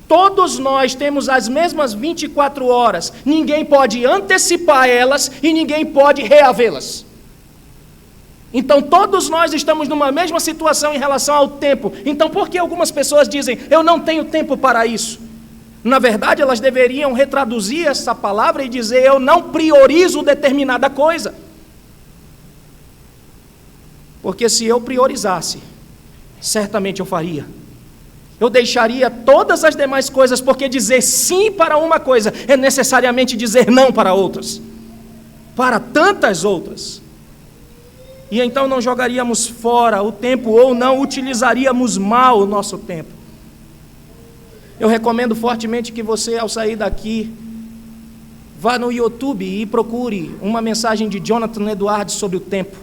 C: Todos nós temos as mesmas 24 horas, ninguém pode antecipar elas e ninguém pode reavê-las. Então todos nós estamos numa mesma situação em relação ao tempo. Então por que algumas pessoas dizem, eu não tenho tempo para isso? Na verdade elas deveriam retraduzir essa palavra e dizer, eu não priorizo determinada coisa. Porque se eu priorizasse, certamente eu faria. Eu deixaria todas as demais coisas, porque dizer sim para uma coisa é necessariamente dizer não para outras, para tantas outras. E então não jogaríamos fora o tempo, ou não utilizaríamos mal o nosso tempo. Eu recomendo fortemente que você, ao sair daqui, vá no YouTube e procure uma mensagem de Jonathan Edwards sobre o tempo,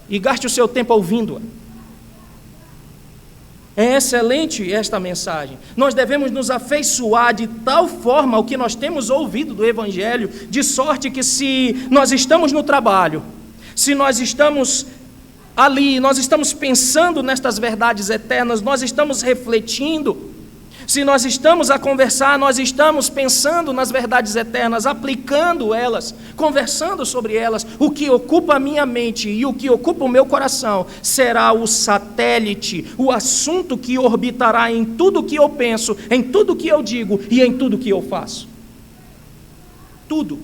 C: e gaste o seu tempo ouvindo-a. É excelente esta mensagem. Nós devemos nos afeiçoar de tal forma ao que nós temos ouvido do Evangelho, de sorte que se nós estamos no trabalho, se nós estamos ali, nós estamos pensando nestas verdades eternas, nós estamos refletindo, se nós estamos a conversar, nós estamos pensando nas verdades eternas, aplicando elas, conversando sobre elas. O que ocupa a minha mente e o que ocupa o meu coração será o satélite, o assunto que orbitará em tudo que eu penso, em tudo que eu digo e em tudo que eu faço. Tudo.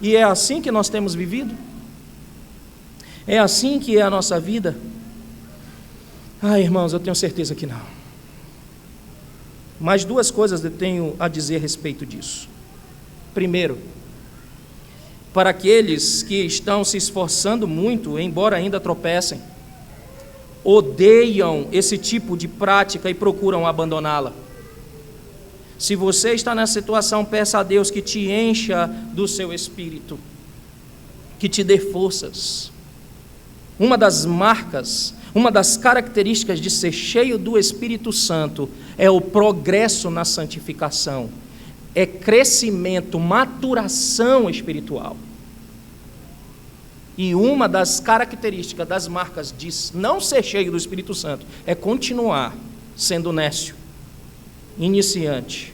C: E é assim que nós temos vivido? É assim que é a nossa vida? Irmãos, eu tenho certeza que não. Mas duas coisas eu tenho a dizer a respeito disso. Primeiro, para aqueles que estão se esforçando muito, embora ainda tropecem, odeiam esse tipo de prática e procuram abandoná-la. Se você está nessa situação, peça a Deus que te encha do seu espírito, que te dê forças. Uma das marcas, uma das características de ser cheio do Espírito Santo é o progresso na santificação, é crescimento, maturação espiritual. E uma das características, das marcas de não ser cheio do Espírito Santo é continuar sendo nécio, iniciante,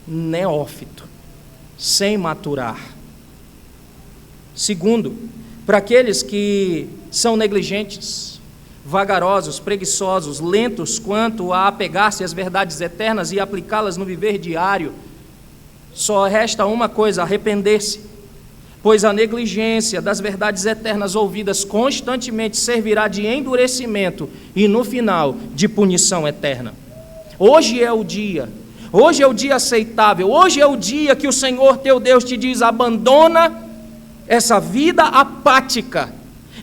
C: neófito, sem maturar. Segundo, para aqueles que são negligentes, vagarosos, preguiçosos, lentos quanto a apegar-se às verdades eternas e aplicá-las no viver diário, só resta uma coisa: arrepender-se. Pois a negligência das verdades eternas ouvidas constantemente servirá de endurecimento e, no final, de punição eterna. Hoje é o dia aceitável, hoje é o dia que o Senhor teu Deus te diz: abandona essa vida apática,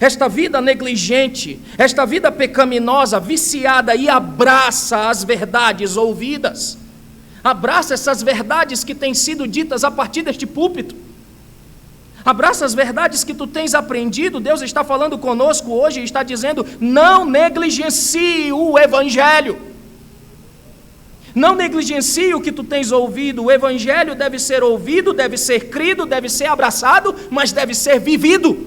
C: esta vida negligente, esta vida pecaminosa, viciada, e abraça as verdades ouvidas, abraça essas verdades que têm sido ditas a partir deste púlpito. Abraça as verdades que tu tens aprendido. Deus está falando conosco hoje e está dizendo: não negligencie o Evangelho. Não negligencie o que tu tens ouvido. O Evangelho deve ser ouvido, deve ser crido, deve ser abraçado, mas deve ser vivido.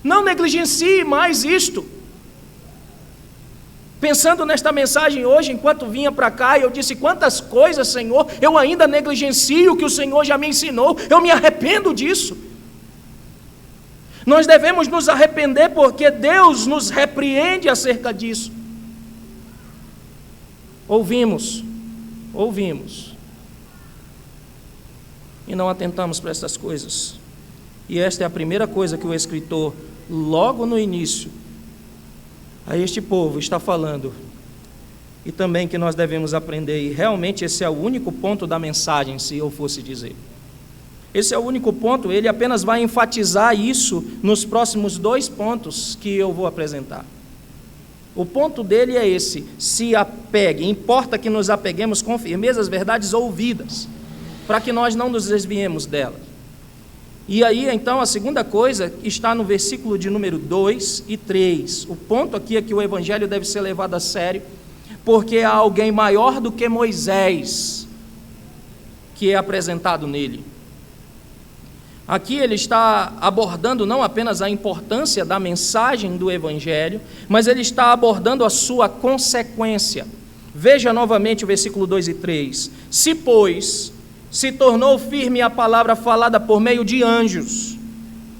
C: Não negligencie mais isto. Pensando nesta mensagem hoje, enquanto vinha para cá, eu disse: quantas coisas, Senhor, eu ainda negligencio o que o Senhor já me ensinou, eu me arrependo disso. Nós devemos nos arrepender porque Deus nos repreende acerca disso. Ouvimos, e não atentamos para essas coisas. E esta é a primeira coisa que o escritor, logo no início, a este povo está falando, e também que nós devemos aprender, e realmente esse é o único ponto da mensagem, se eu fosse dizer. Esse é o único ponto, ele apenas vai enfatizar isso nos próximos 2 pontos que eu vou apresentar. O ponto dele é esse: se apegue, importa que nos apeguemos com firmeza às verdades ouvidas, para que nós não nos desviemos delas. E aí, então, a segunda coisa está no versículo de número 2 e 3. O ponto aqui é que o Evangelho deve ser levado a sério, porque há alguém maior do que Moisés que é apresentado nele. Aqui ele está abordando não apenas a importância da mensagem do Evangelho, mas ele está abordando a sua consequência. Veja novamente o versículo 2 e 3. Se, pois, se tornou firme a palavra falada por meio de anjos,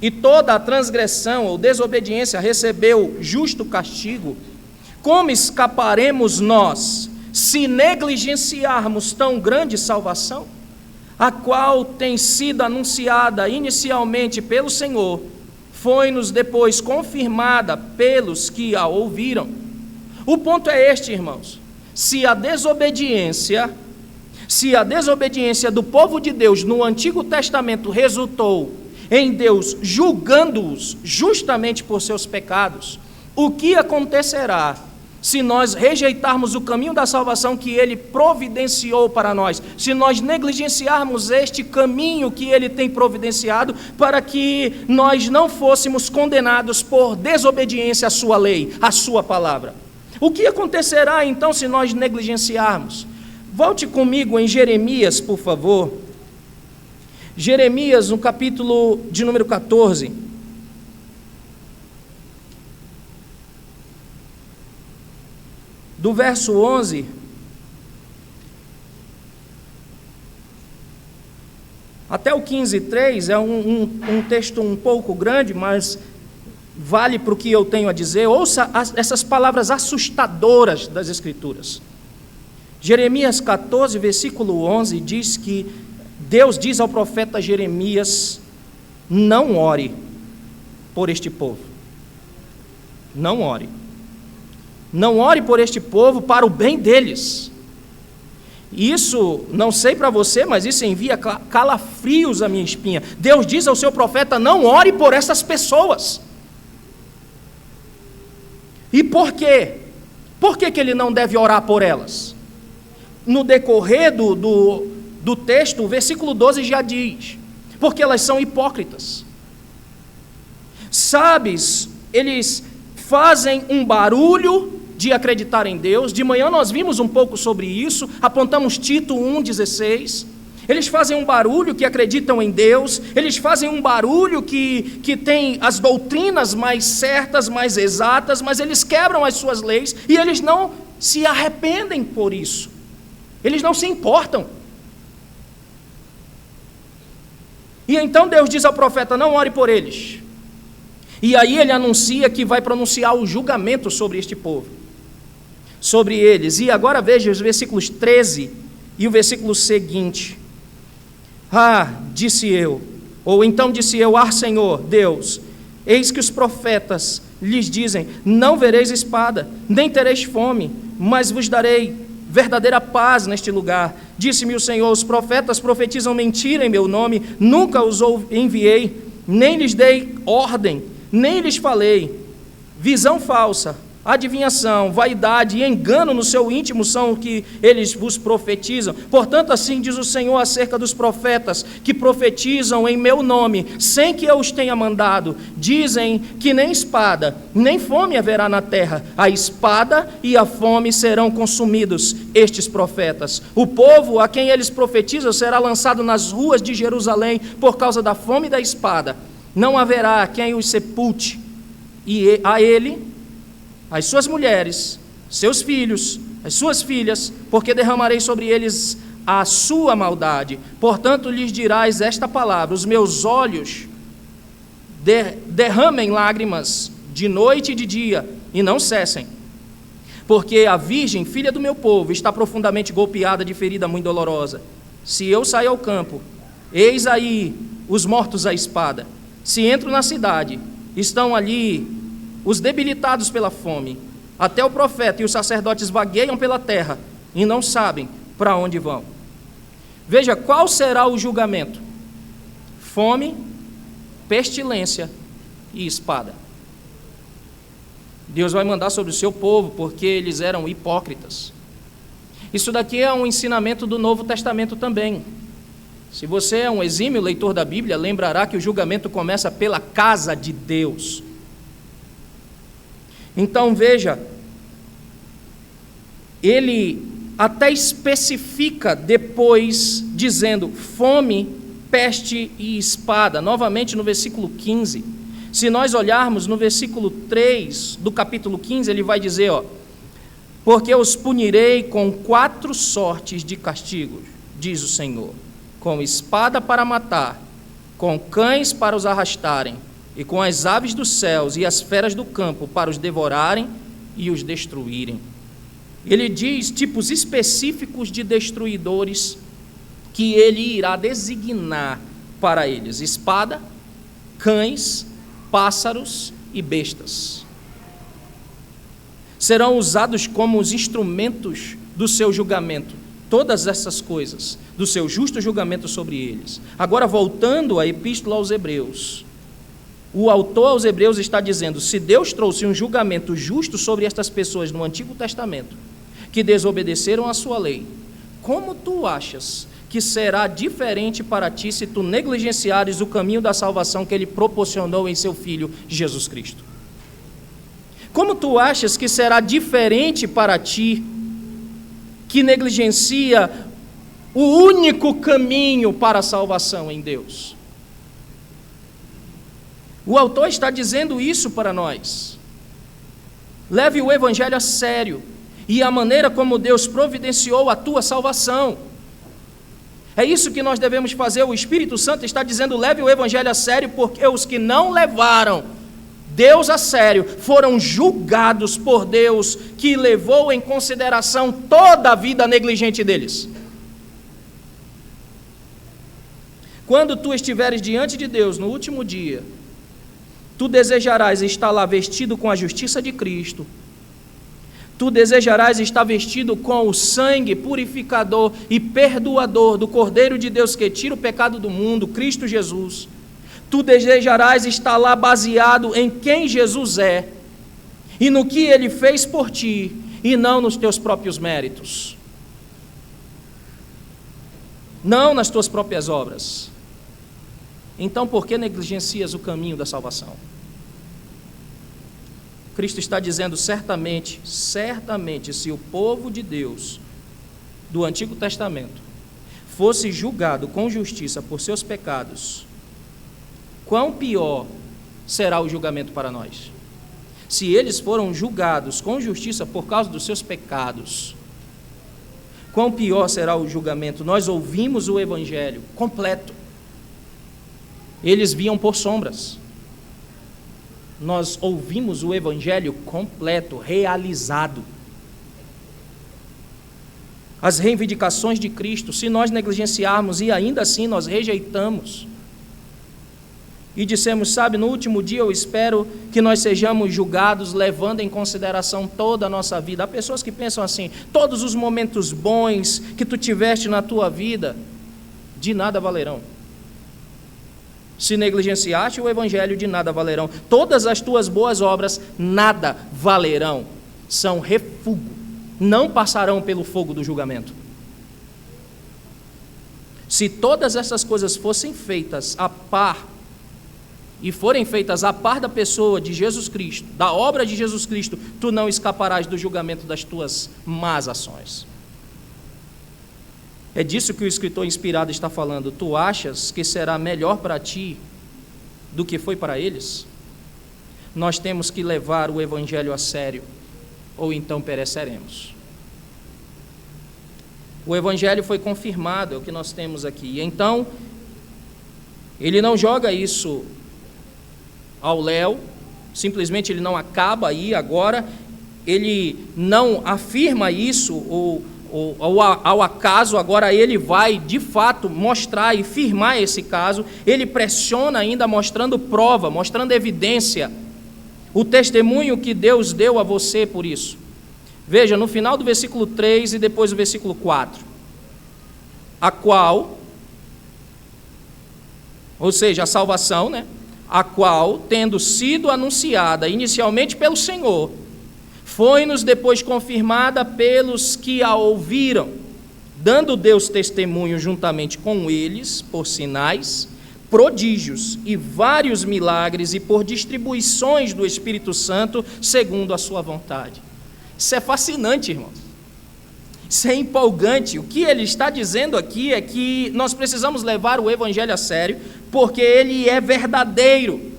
C: e toda a transgressão ou desobediência recebeu justo castigo, como escaparemos nós, se negligenciarmos tão grande salvação, a qual tem sido anunciada inicialmente pelo Senhor, foi-nos depois confirmada pelos que a ouviram? O ponto é este, irmãos: se a desobediência do povo de Deus no Antigo Testamento resultou em Deus julgando-os justamente por seus pecados, o que acontecerá se nós rejeitarmos o caminho da salvação que Ele providenciou para nós, se nós negligenciarmos este caminho que Ele tem providenciado para que nós não fôssemos condenados por desobediência à sua lei, à sua palavra? O que acontecerá então se nós negligenciarmos? Volte comigo em Jeremias, por favor. Jeremias, no capítulo de número 14. Do verso 11 até o 15:3, é um texto um pouco grande, mas vale para o que eu tenho a dizer. Ouça essas palavras assustadoras das Escrituras. Jeremias 14, versículo 11, diz que Deus diz ao profeta Jeremias: não ore por este povo. Não ore. Não ore por este povo para o bem deles. Isso, não sei para você, mas isso envia calafrios à minha espinha. Deus diz ao seu profeta: não ore por essas pessoas. E por quê? Por que ele não deve orar por elas? No decorrer do texto, o versículo 12 já diz: porque elas são hipócritas. Sabes, eles fazem um barulho de acreditar em Deus. De manhã nós vimos um pouco sobre isso, apontamos Tito 1,16. Eles fazem um barulho que acreditam em Deus, eles fazem um barulho que tem as doutrinas mais certas, mais exatas, mas eles quebram as suas leis e eles não se arrependem por isso. Eles não se importam. E então Deus diz ao profeta: não ore por eles. E aí ele anuncia que vai pronunciar o julgamento sobre este povo, sobre eles. E agora veja os versículos 13 e o versículo seguinte. Disse eu, ou então disse eu: Senhor Deus, eis que os profetas lhes dizem: não vereis espada, nem tereis fome, mas vos darei verdadeira paz neste lugar. Disse-me o Senhor: os profetas profetizam mentira em meu nome, nunca os enviei, nem lhes dei ordem, nem lhes falei. Visão falsa, adivinhação, vaidade e engano no seu íntimo são o que eles vos profetizam. Portanto, assim diz o Senhor acerca dos profetas que profetizam em meu nome, sem que eu os tenha mandado. Dizem que nem espada, nem fome haverá na terra. A espada e a fome serão consumidos estes profetas. O povo a quem eles profetizam será lançado nas ruas de Jerusalém por causa da fome e da espada. Não haverá quem os sepulte, e a ele, as suas mulheres, seus filhos, as suas filhas, porque derramarei sobre eles a sua maldade. Portanto, lhes dirás esta palavra: os meus olhos derramem lágrimas de noite e de dia, e não cessem. Porque a virgem, filha do meu povo, está profundamente golpeada de ferida muito dolorosa. Se eu sair ao campo, eis aí os mortos à espada. Se entro na cidade, estão ali os debilitados pela fome. Até o profeta e os sacerdotes vagueiam pela terra e não sabem para onde vão. Veja, qual será o julgamento? Fome, pestilência e espada. Deus vai mandar sobre o seu povo porque eles eram hipócritas. Isso daqui é um ensinamento do Novo Testamento também. Se você é um exímio leitor da Bíblia, lembrará que o julgamento começa pela casa de Deus. Então veja, ele até especifica depois, dizendo fome, peste e espada, novamente no versículo 15. Se nós olharmos no versículo 3 do capítulo 15, ele vai dizer, porque os punirei com 4 sortes de castigos, diz o Senhor, com espada para matar, com cães para os arrastarem, e com as aves dos céus e as feras do campo para os devorarem e os destruírem. Ele diz tipos específicos de destruidores que ele irá designar para eles: espada, cães, pássaros e bestas. Serão usados como os instrumentos do seu julgamento, todas essas coisas, do seu justo julgamento sobre eles. Agora, voltando à Epístola aos Hebreus, o autor aos Hebreus está dizendo: se Deus trouxe um julgamento justo sobre estas pessoas no Antigo Testamento, que desobedeceram a sua lei, como tu achas que será diferente para ti se tu negligenciares o caminho da salvação que ele proporcionou em seu Filho Jesus Cristo? Como tu achas que será diferente para ti que negligencia o único caminho para a salvação em Deus? O autor está dizendo isso para nós. Leve o Evangelho a sério e a maneira como Deus providenciou a tua salvação. É isso que nós devemos fazer. O Espírito Santo está dizendo: leve o Evangelho a sério, porque os que não levaram Deus a sério foram julgados por Deus, que levou em consideração toda a vida negligente deles. Quando tu estiveres diante de Deus no último dia, tu desejarás estar lá vestido com a justiça de Cristo. Tu desejarás estar vestido com o sangue purificador e perdoador do Cordeiro de Deus que tira o pecado do mundo, Cristo Jesus. Tu desejarás estar lá baseado em quem Jesus é e no que Ele fez por ti, e não nos teus próprios méritos, não nas tuas próprias obras. Então, por que negligencias o caminho da salvação? Cristo está dizendo certamente, se o povo de Deus do Antigo Testamento fosse julgado com justiça por seus pecados, quão pior será o julgamento para nós? Se eles foram julgados com justiça por causa dos seus pecados, quão pior será o julgamento? Nós ouvimos o Evangelho completo. Eles viam por sombras. Nós ouvimos o Evangelho completo, realizado. As reivindicações de Cristo, se nós negligenciarmos e ainda assim nós rejeitamos, e dissemos, sabe, no último dia eu espero que nós sejamos julgados levando em consideração toda a nossa vida. Há pessoas que pensam assim, todos os momentos bons que tu tiveste na tua vida, de nada valerão. Se negligenciaste o Evangelho, de nada valerão. Todas as tuas boas obras, nada valerão. São refúgio, não passarão pelo fogo do julgamento. Se todas essas coisas fossem feitas a par, e forem feitas a par da pessoa de Jesus Cristo, da obra de Jesus Cristo, tu não escaparás do julgamento das tuas más ações. É disso que o escritor inspirado está falando. Tu achas que será melhor para ti do que foi para eles? Nós temos que levar o Evangelho a sério, ou então pereceremos. O Evangelho foi confirmado, é o que nós temos aqui. Então, ele não joga isso ao léu, simplesmente ele não acaba aí agora, ele não afirma isso ou ao acaso, agora ele vai de fato mostrar e firmar esse caso, ele pressiona ainda mostrando prova, mostrando evidência, o testemunho que Deus deu a você por isso. Veja, no final do versículo 3 e depois do versículo 4, a qual, ou seja, a salvação, né? A qual, tendo sido anunciada inicialmente pelo Senhor, foi-nos depois confirmada pelos que a ouviram, dando Deus testemunho juntamente com eles, por sinais, prodígios e vários milagres e por distribuições do Espírito Santo, segundo a sua vontade. Isso é fascinante, irmãos. Isso é empolgante. O que ele está dizendo aqui é que nós precisamos levar o Evangelho a sério, porque ele é verdadeiro.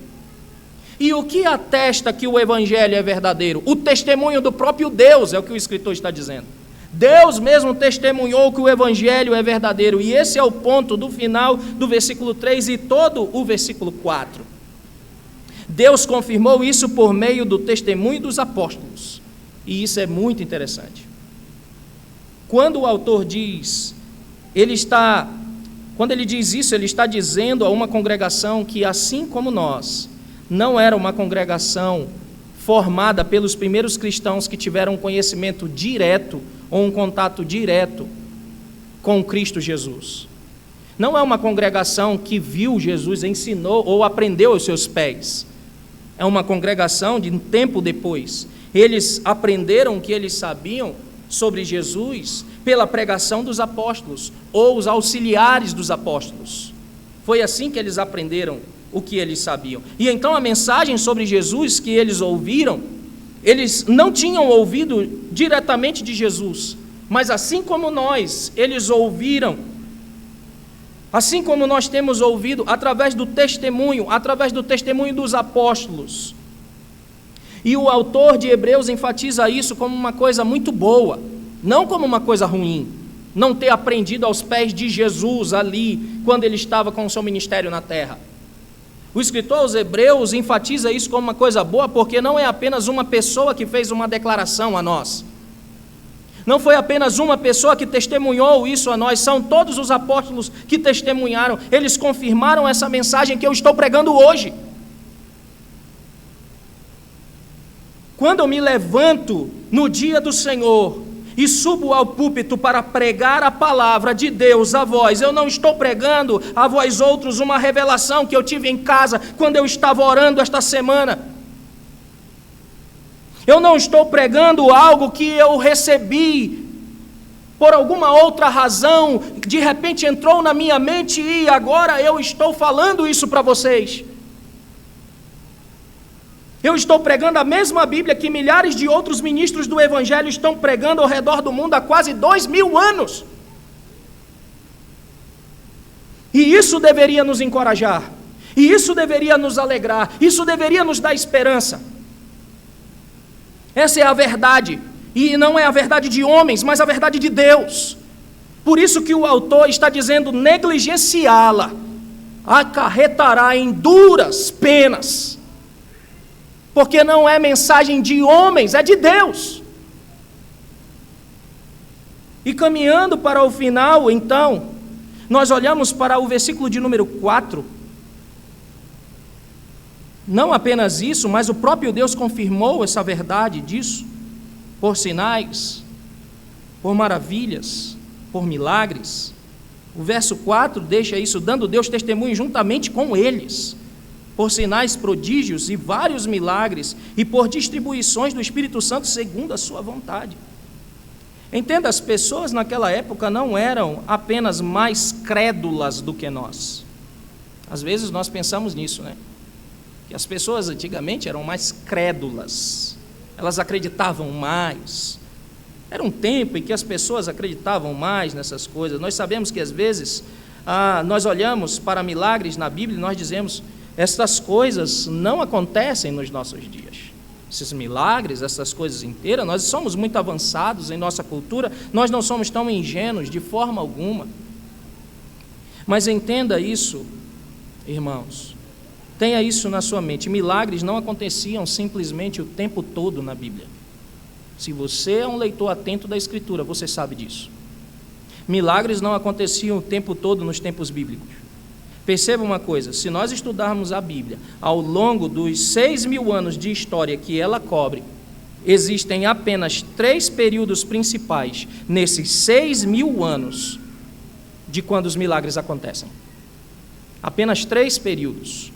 C: E o que atesta que o Evangelho é verdadeiro? O testemunho do próprio Deus, é o que o escritor está dizendo. Deus mesmo testemunhou que o Evangelho é verdadeiro, e esse é o ponto do final do versículo 3 e todo o versículo 4. Deus confirmou isso por meio do testemunho dos apóstolos, e isso é muito interessante. Quando o autor diz, quando ele diz isso, ele está dizendo a uma congregação que, assim como nós, não era uma congregação formada pelos primeiros cristãos que tiveram um conhecimento direto ou um contato direto com Cristo Jesus. Não é uma congregação que viu Jesus, ensinou ou aprendeu aos seus pés. É uma congregação de um tempo depois. Eles aprenderam o que eles sabiam sobre Jesus pela pregação dos apóstolos ou os auxiliares dos apóstolos. Foi assim que eles aprenderam o que eles sabiam. E então a mensagem sobre Jesus que eles ouviram, eles não tinham ouvido diretamente de Jesus, mas assim como nós, eles ouviram, assim como nós temos ouvido através do testemunho dos apóstolos. E o autor de Hebreus enfatiza isso como uma coisa muito boa, não como uma coisa ruim, não ter aprendido aos pés de Jesus ali, quando ele estava com o seu ministério na terra. O escritor aos Hebreus enfatiza isso como uma coisa boa, porque não é apenas uma pessoa que fez uma declaração a nós. Não foi apenas uma pessoa que testemunhou isso a nós, são todos os apóstolos que testemunharam, eles confirmaram essa mensagem que eu estou pregando hoje. Quando eu me levanto no dia do Senhor e subo ao púlpito para pregar a palavra de Deus a vós, eu não estou pregando a vós outros uma revelação que eu tive em casa quando eu estava orando esta semana. Eu não estou pregando algo que eu recebi por alguma outra razão, de repente entrou na minha mente e agora eu estou falando isso para vocês. Eu estou pregando a mesma Bíblia que milhares de outros ministros do Evangelho estão pregando ao redor do mundo há quase 2000 anos. E isso deveria nos encorajar. E isso deveria nos alegrar. Isso deveria nos dar esperança. Essa é a verdade. E não é a verdade de homens, mas a verdade de Deus. Por isso que o autor está dizendo: negligenciá-la acarretará em duras penas. Porque não é mensagem de homens, é de Deus. E caminhando para o final, então, nós olhamos para o versículo de número 4. Não apenas isso, mas o próprio Deus confirmou essa verdade disso, por sinais, por maravilhas, por milagres. O verso 4 deixa isso, dando Deus testemunho juntamente com eles, por sinais, prodígios e vários milagres, e por distribuições do Espírito Santo segundo a sua vontade. Entenda, as pessoas naquela época não eram apenas mais crédulas do que nós. Às vezes nós pensamos nisso, né? Que as pessoas antigamente eram mais crédulas, elas acreditavam mais. Era um tempo em que as pessoas acreditavam mais nessas coisas. Nós sabemos que às vezes nós olhamos para milagres na Bíblia e nós dizemos: essas coisas não acontecem nos nossos dias. Esses milagres, essas coisas inteiras, nós somos muito avançados em nossa cultura, nós não somos tão ingênuos de forma alguma. Mas entenda isso, irmãos, tenha isso na sua mente: milagres não aconteciam simplesmente o tempo todo na Bíblia. Se você é um leitor atento da Escritura, você sabe disso. Milagres não aconteciam o tempo todo nos tempos bíblicos. Perceba uma coisa: se nós estudarmos a Bíblia ao longo dos 6.000 anos de história que ela cobre, existem apenas 3 períodos principais nesses 6.000 anos de quando os milagres acontecem. Apenas 3 períodos.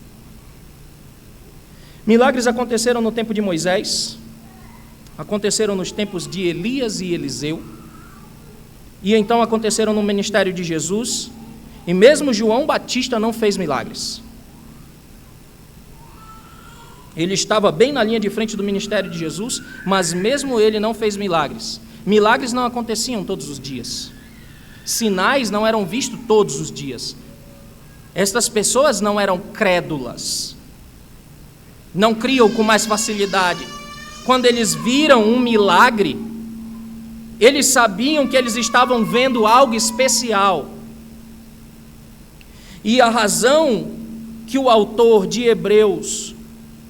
C: Milagres aconteceram no tempo de Moisés, aconteceram nos tempos de Elias e Eliseu, e então aconteceram no ministério de Jesus. E mesmo João Batista não fez milagres. Ele estava bem na linha de frente do ministério de Jesus, mas mesmo ele não fez milagres. Milagres não aconteciam todos os dias. Sinais não eram vistos todos os dias. Estas pessoas não eram crédulas. Não criam com mais facilidade. Quando eles viram um milagre, eles sabiam que eles estavam vendo algo especial. E a razão que o autor de Hebreus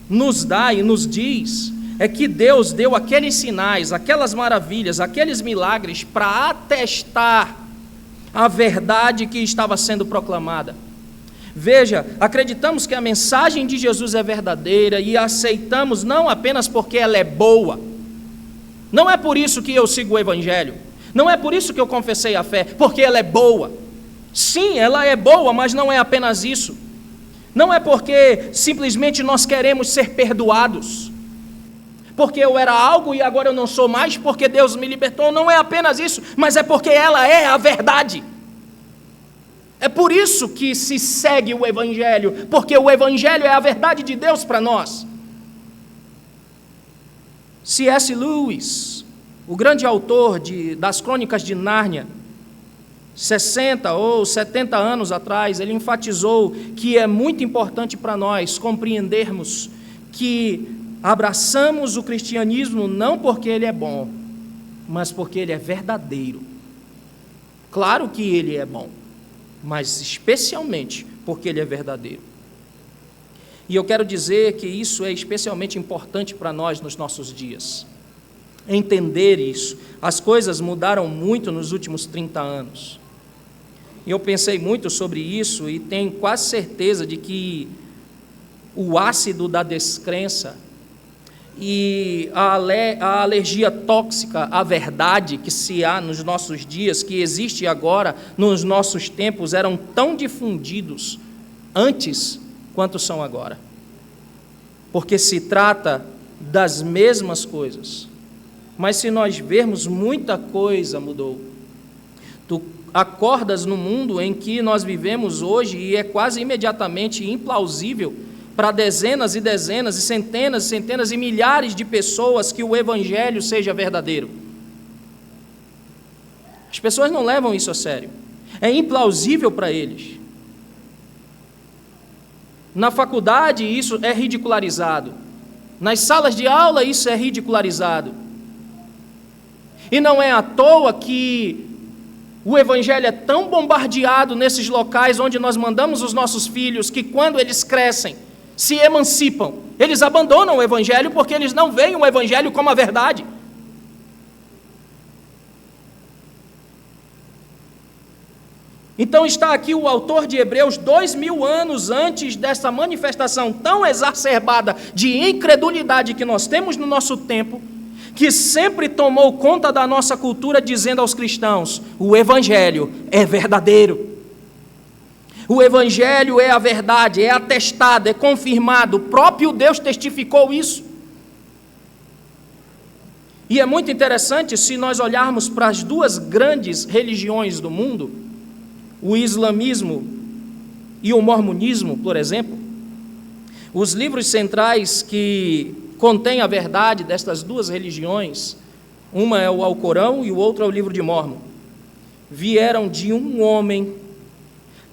C: nos dá e nos diz é que Deus deu aqueles sinais, aquelas maravilhas, aqueles milagres para atestar a verdade que estava sendo proclamada. Veja, acreditamos que a mensagem de Jesus é verdadeira e a aceitamos não apenas porque ela é boa. Não é por isso que eu sigo o Evangelho. Não é por isso que eu confessei a fé, porque ela é boa. Sim, ela é boa, mas não é apenas isso. Não é porque simplesmente nós queremos ser perdoados, porque eu era algo e agora eu não sou mais, porque Deus me libertou. Não é apenas isso, mas é porque ela é a verdade. É por isso que se segue o Evangelho, porque o Evangelho é a verdade de Deus para nós. C.S. Lewis, o grande autor das Crônicas de Nárnia, 60 ou 70 anos atrás, ele enfatizou que é muito importante para nós compreendermos que abraçamos o cristianismo não porque ele é bom, mas porque ele é verdadeiro. Claro que ele é bom, mas especialmente porque ele é verdadeiro. E eu quero dizer que isso é especialmente importante para nós nos nossos dias. Entender isso. As coisas mudaram muito nos últimos 30 anos. E eu pensei muito sobre isso e tenho quase certeza de que o ácido da descrença e a alergia tóxica à verdade que se há nos nossos dias, que existe agora nos nossos tempos, eram tão difundidos antes quanto são agora. Porque se trata das mesmas coisas. Mas se nós vermos, muita coisa mudou. Tu acordas no mundo em que nós vivemos hoje e é quase imediatamente implausível para dezenas e dezenas e centenas e milhares de pessoas que o evangelho seja verdadeiro. As pessoas não levam isso a sério. É implausível para eles. Na faculdade isso é ridicularizado. Nas salas de aula isso é ridicularizado. E não é à toa que o evangelho é tão bombardeado nesses locais onde nós mandamos os nossos filhos, que quando eles crescem, se emancipam, eles abandonam o evangelho porque eles não veem o evangelho como a verdade. Então está aqui o autor de Hebreus 2000 anos antes dessa manifestação tão exacerbada de incredulidade que nós temos no nosso tempo, que sempre tomou conta da nossa cultura, dizendo aos cristãos: o evangelho é verdadeiro. O evangelho é a verdade, é atestado, é confirmado, o próprio Deus testificou isso. E é muito interessante se nós olharmos para as duas grandes religiões do mundo, o islamismo e o mormonismo, por exemplo. Os livros centrais que contêm a verdade destas duas religiões, uma é o Alcorão e o outro é o livro de Mórmon, vieram de um homem,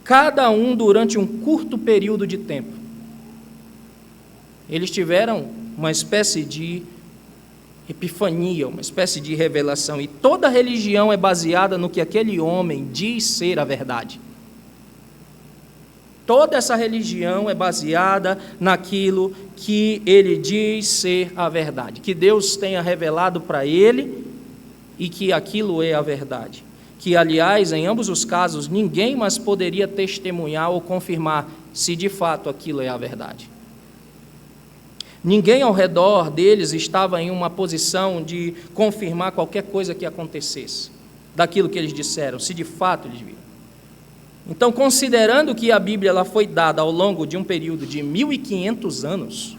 C: cada um durante um curto período de tempo. Eles tiveram uma espécie de epifania, uma espécie de revelação, e toda religião é baseada no que aquele homem diz ser a verdade. Toda essa religião é baseada naquilo que ele diz ser a verdade, que Deus tenha revelado para ele e que aquilo é a verdade. Que, aliás, em ambos os casos, ninguém mais poderia testemunhar ou confirmar se de fato aquilo é a verdade. Ninguém ao redor deles estava em uma posição de confirmar qualquer coisa que acontecesse, daquilo que eles disseram, se de fato eles viram. Então, considerando que a Bíblia ela foi dada ao longo de um período de 1500 anos,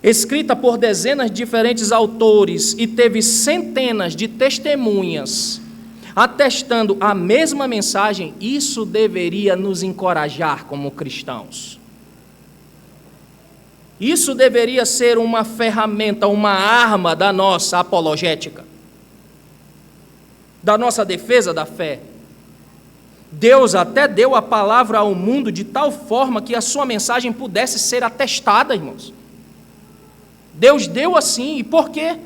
C: escrita por dezenas de diferentes autores e teve centenas de testemunhas atestando a mesma mensagem, isso deveria nos encorajar como cristãos. Isso deveria ser uma ferramenta, uma arma da nossa apologética, da nossa defesa da fé. Deus até deu a palavra ao mundo de tal forma que a sua mensagem pudesse ser atestada, irmãos. Deus deu assim, e por quê?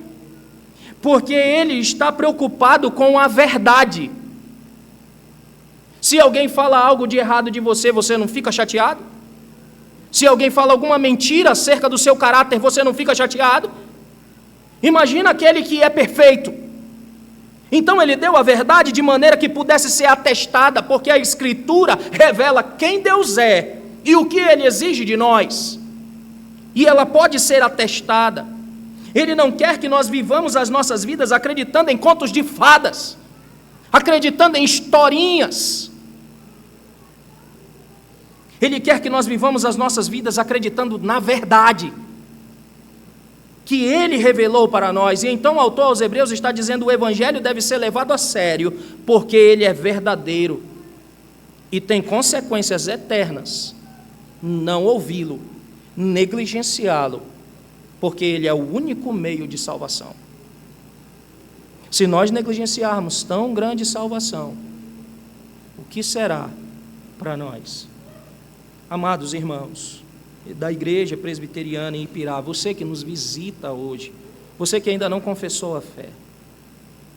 C: Porque Ele está preocupado com a verdade. Se alguém fala algo de errado de você, você não fica chateado? Se alguém fala alguma mentira acerca do seu caráter, você não fica chateado? Imagina aquele que é perfeito. Então ele deu a verdade de maneira que pudesse ser atestada, porque a Escritura revela quem Deus é e o que Ele exige de nós. E ela pode ser atestada. Ele não quer que nós vivamos as nossas vidas acreditando em contos de fadas, acreditando em historinhas. Ele quer que nós vivamos as nossas vidas acreditando na verdade que Ele revelou para nós. E então o autor aos Hebreus está dizendo: o Evangelho deve ser levado a sério, porque ele é verdadeiro e tem consequências eternas não ouvi-lo, negligenciá-lo, porque ele é o único meio de salvação. Se nós negligenciarmos tão grande salvação, o que será para nós? Amados irmãos da Igreja Presbiteriana em Ipirá, você que nos visita hoje, você que ainda não confessou a fé,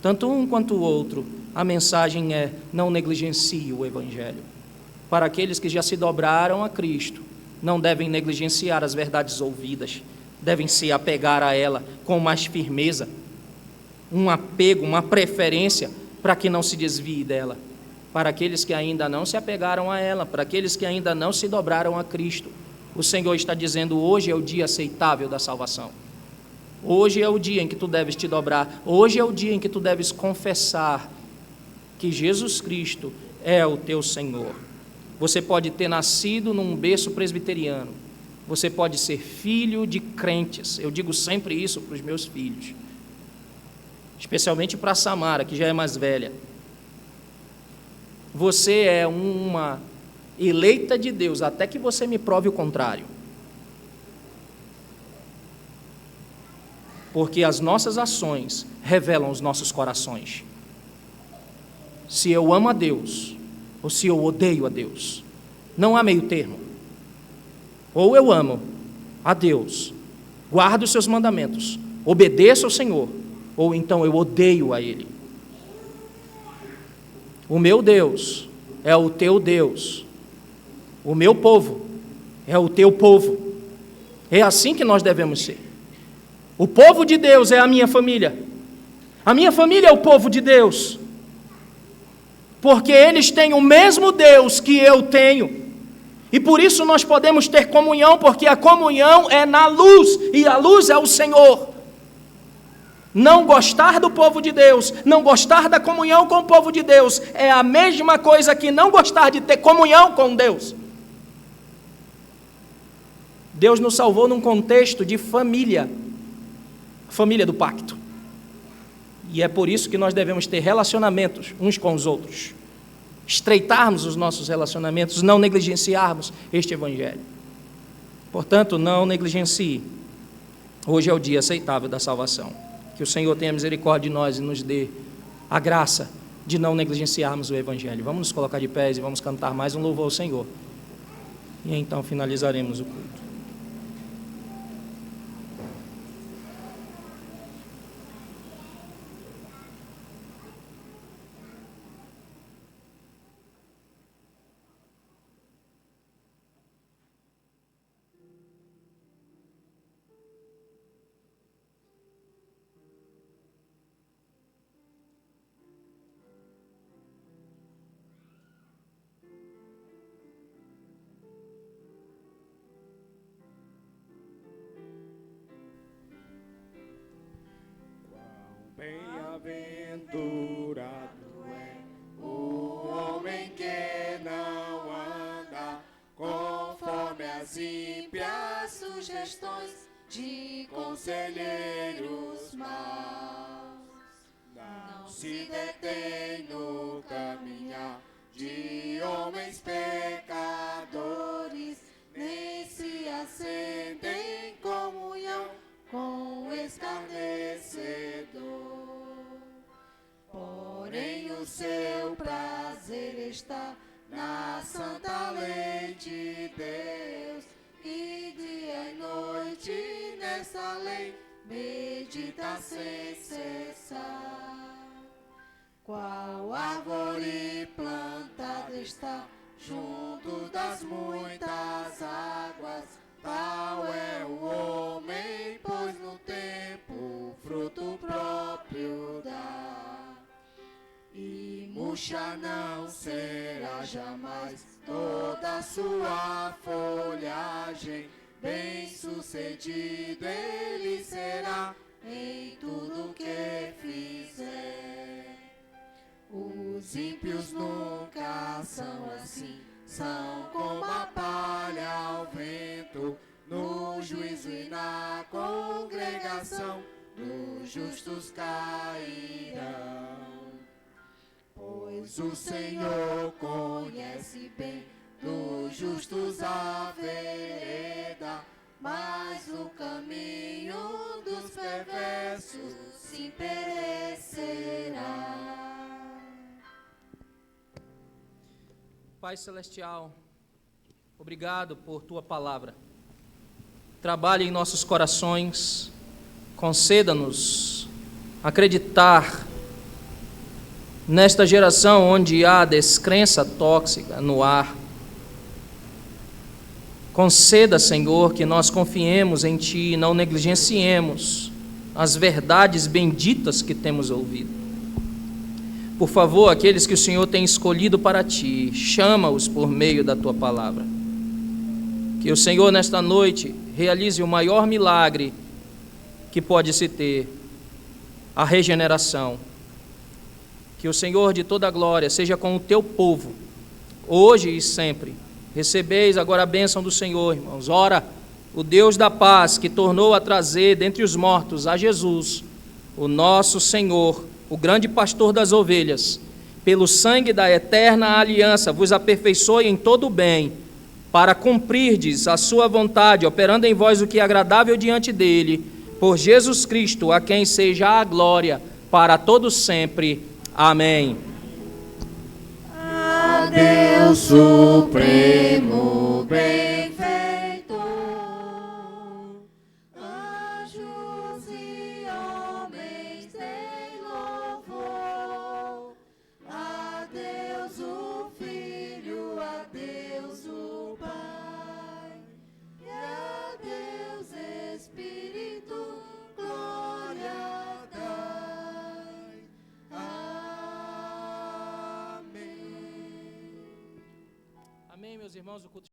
C: tanto um quanto o outro, a mensagem é: não negligencie o Evangelho. Para aqueles que já se dobraram a Cristo, não devem negligenciar as verdades ouvidas, devem se apegar a ela com mais firmeza, um apego, uma preferência, para que não se desvie dela. Para aqueles que ainda não se apegaram a ela, para aqueles que ainda não se dobraram a Cristo, o Senhor está dizendo: hoje é o dia aceitável da salvação. Hoje é o dia em que tu deves te dobrar. Hoje é o dia em que tu deves confessar que Jesus Cristo é o teu Senhor. Você pode ter nascido num berço presbiteriano. Você pode ser filho de crentes. Eu digo sempre isso para os meus filhos, especialmente para a Samara, que já é mais velha. Você é uma eleita de Deus, até que você me prove o contrário. Porque as nossas ações revelam os nossos corações. Se eu amo a Deus, ou se eu odeio a Deus. Não há meio termo. Ou eu amo a Deus, guardo os seus mandamentos, obedeço ao Senhor, ou então eu odeio a Ele. O meu Deus é o teu Deus. O meu povo é o teu povo. É assim que nós devemos ser. O povo de Deus é a minha família. A minha família é o povo de Deus. Porque eles têm o mesmo Deus que eu tenho. E por isso nós podemos ter comunhão, porque a comunhão é na luz, e a luz é o Senhor. Não gostar do povo de Deus, não gostar da comunhão com o povo de Deus, é a mesma coisa que não gostar de ter comunhão com Deus. Deus nos salvou num contexto de família, família do pacto. E é por isso que nós devemos ter relacionamentos uns com os outros. Estreitarmos os nossos relacionamentos, não negligenciarmos este evangelho. Portanto, não negligencie. Hoje é o dia aceitável da salvação. Que o Senhor tenha misericórdia de nós e nos dê a graça de não negligenciarmos o evangelho. Vamos nos colocar de pés e vamos cantar mais um louvor ao Senhor. E então finalizaremos o culto.
B: Bem-aventurado é o homem que não anda conforme as ímpias
D: sugestões de conselheiros maus.
B: não se detém no caminhar de homens pecadores,
D: Nem se acende em comunhão com o escarnecedor. Porém o seu prazer está na santa lei de Deus, e dia e noite nessa lei medita sem cessar. Qual árvore plantada está junto das muitas águas, tal é o homem, pois no tempo fruto próprio dá. E murcha não será jamais toda a sua folhagem, bem-sucedido ele será em tudo que fizer. Os ímpios nunca são assim, são como a palha ao vento, no juízo e na congregação dos justos cairão. Pois o Senhor conhece bem dos justos a vereda, mas o caminho dos perversos se perecerá.
C: Pai Celestial, obrigado por Tua palavra. Trabalhe em nossos corações, conceda-nos acreditar nesta geração onde há descrença tóxica no ar. Conceda, Senhor, que nós confiemos em Ti e não negligenciemos as verdades benditas que temos ouvido. Por favor, aqueles que o Senhor tem escolhido para Ti, chama-os por meio da Tua palavra. Que o Senhor, nesta noite, realize o maior milagre que pode se ter, a regeneração. Que o Senhor de toda a glória seja com o Teu povo, hoje e sempre. Recebeis agora a bênção do Senhor, irmãos. Ora, o Deus da paz, que tornou a trazer dentre os mortos a Jesus, o nosso Senhor, o grande pastor das ovelhas, pelo sangue da eterna aliança, vos aperfeiçoe em todo o bem, para cumprirdes a sua vontade, operando em vós o que é agradável diante dele, por Jesus Cristo, a quem seja a glória para todos sempre. Amém.
D: A Deus supremo benfeitor, anjos e homens em louvor, a Deus o Filho, a Deus o Pai, e a Deus Espírito, glória dai. Amém.
C: Amém, meus irmãos. O culto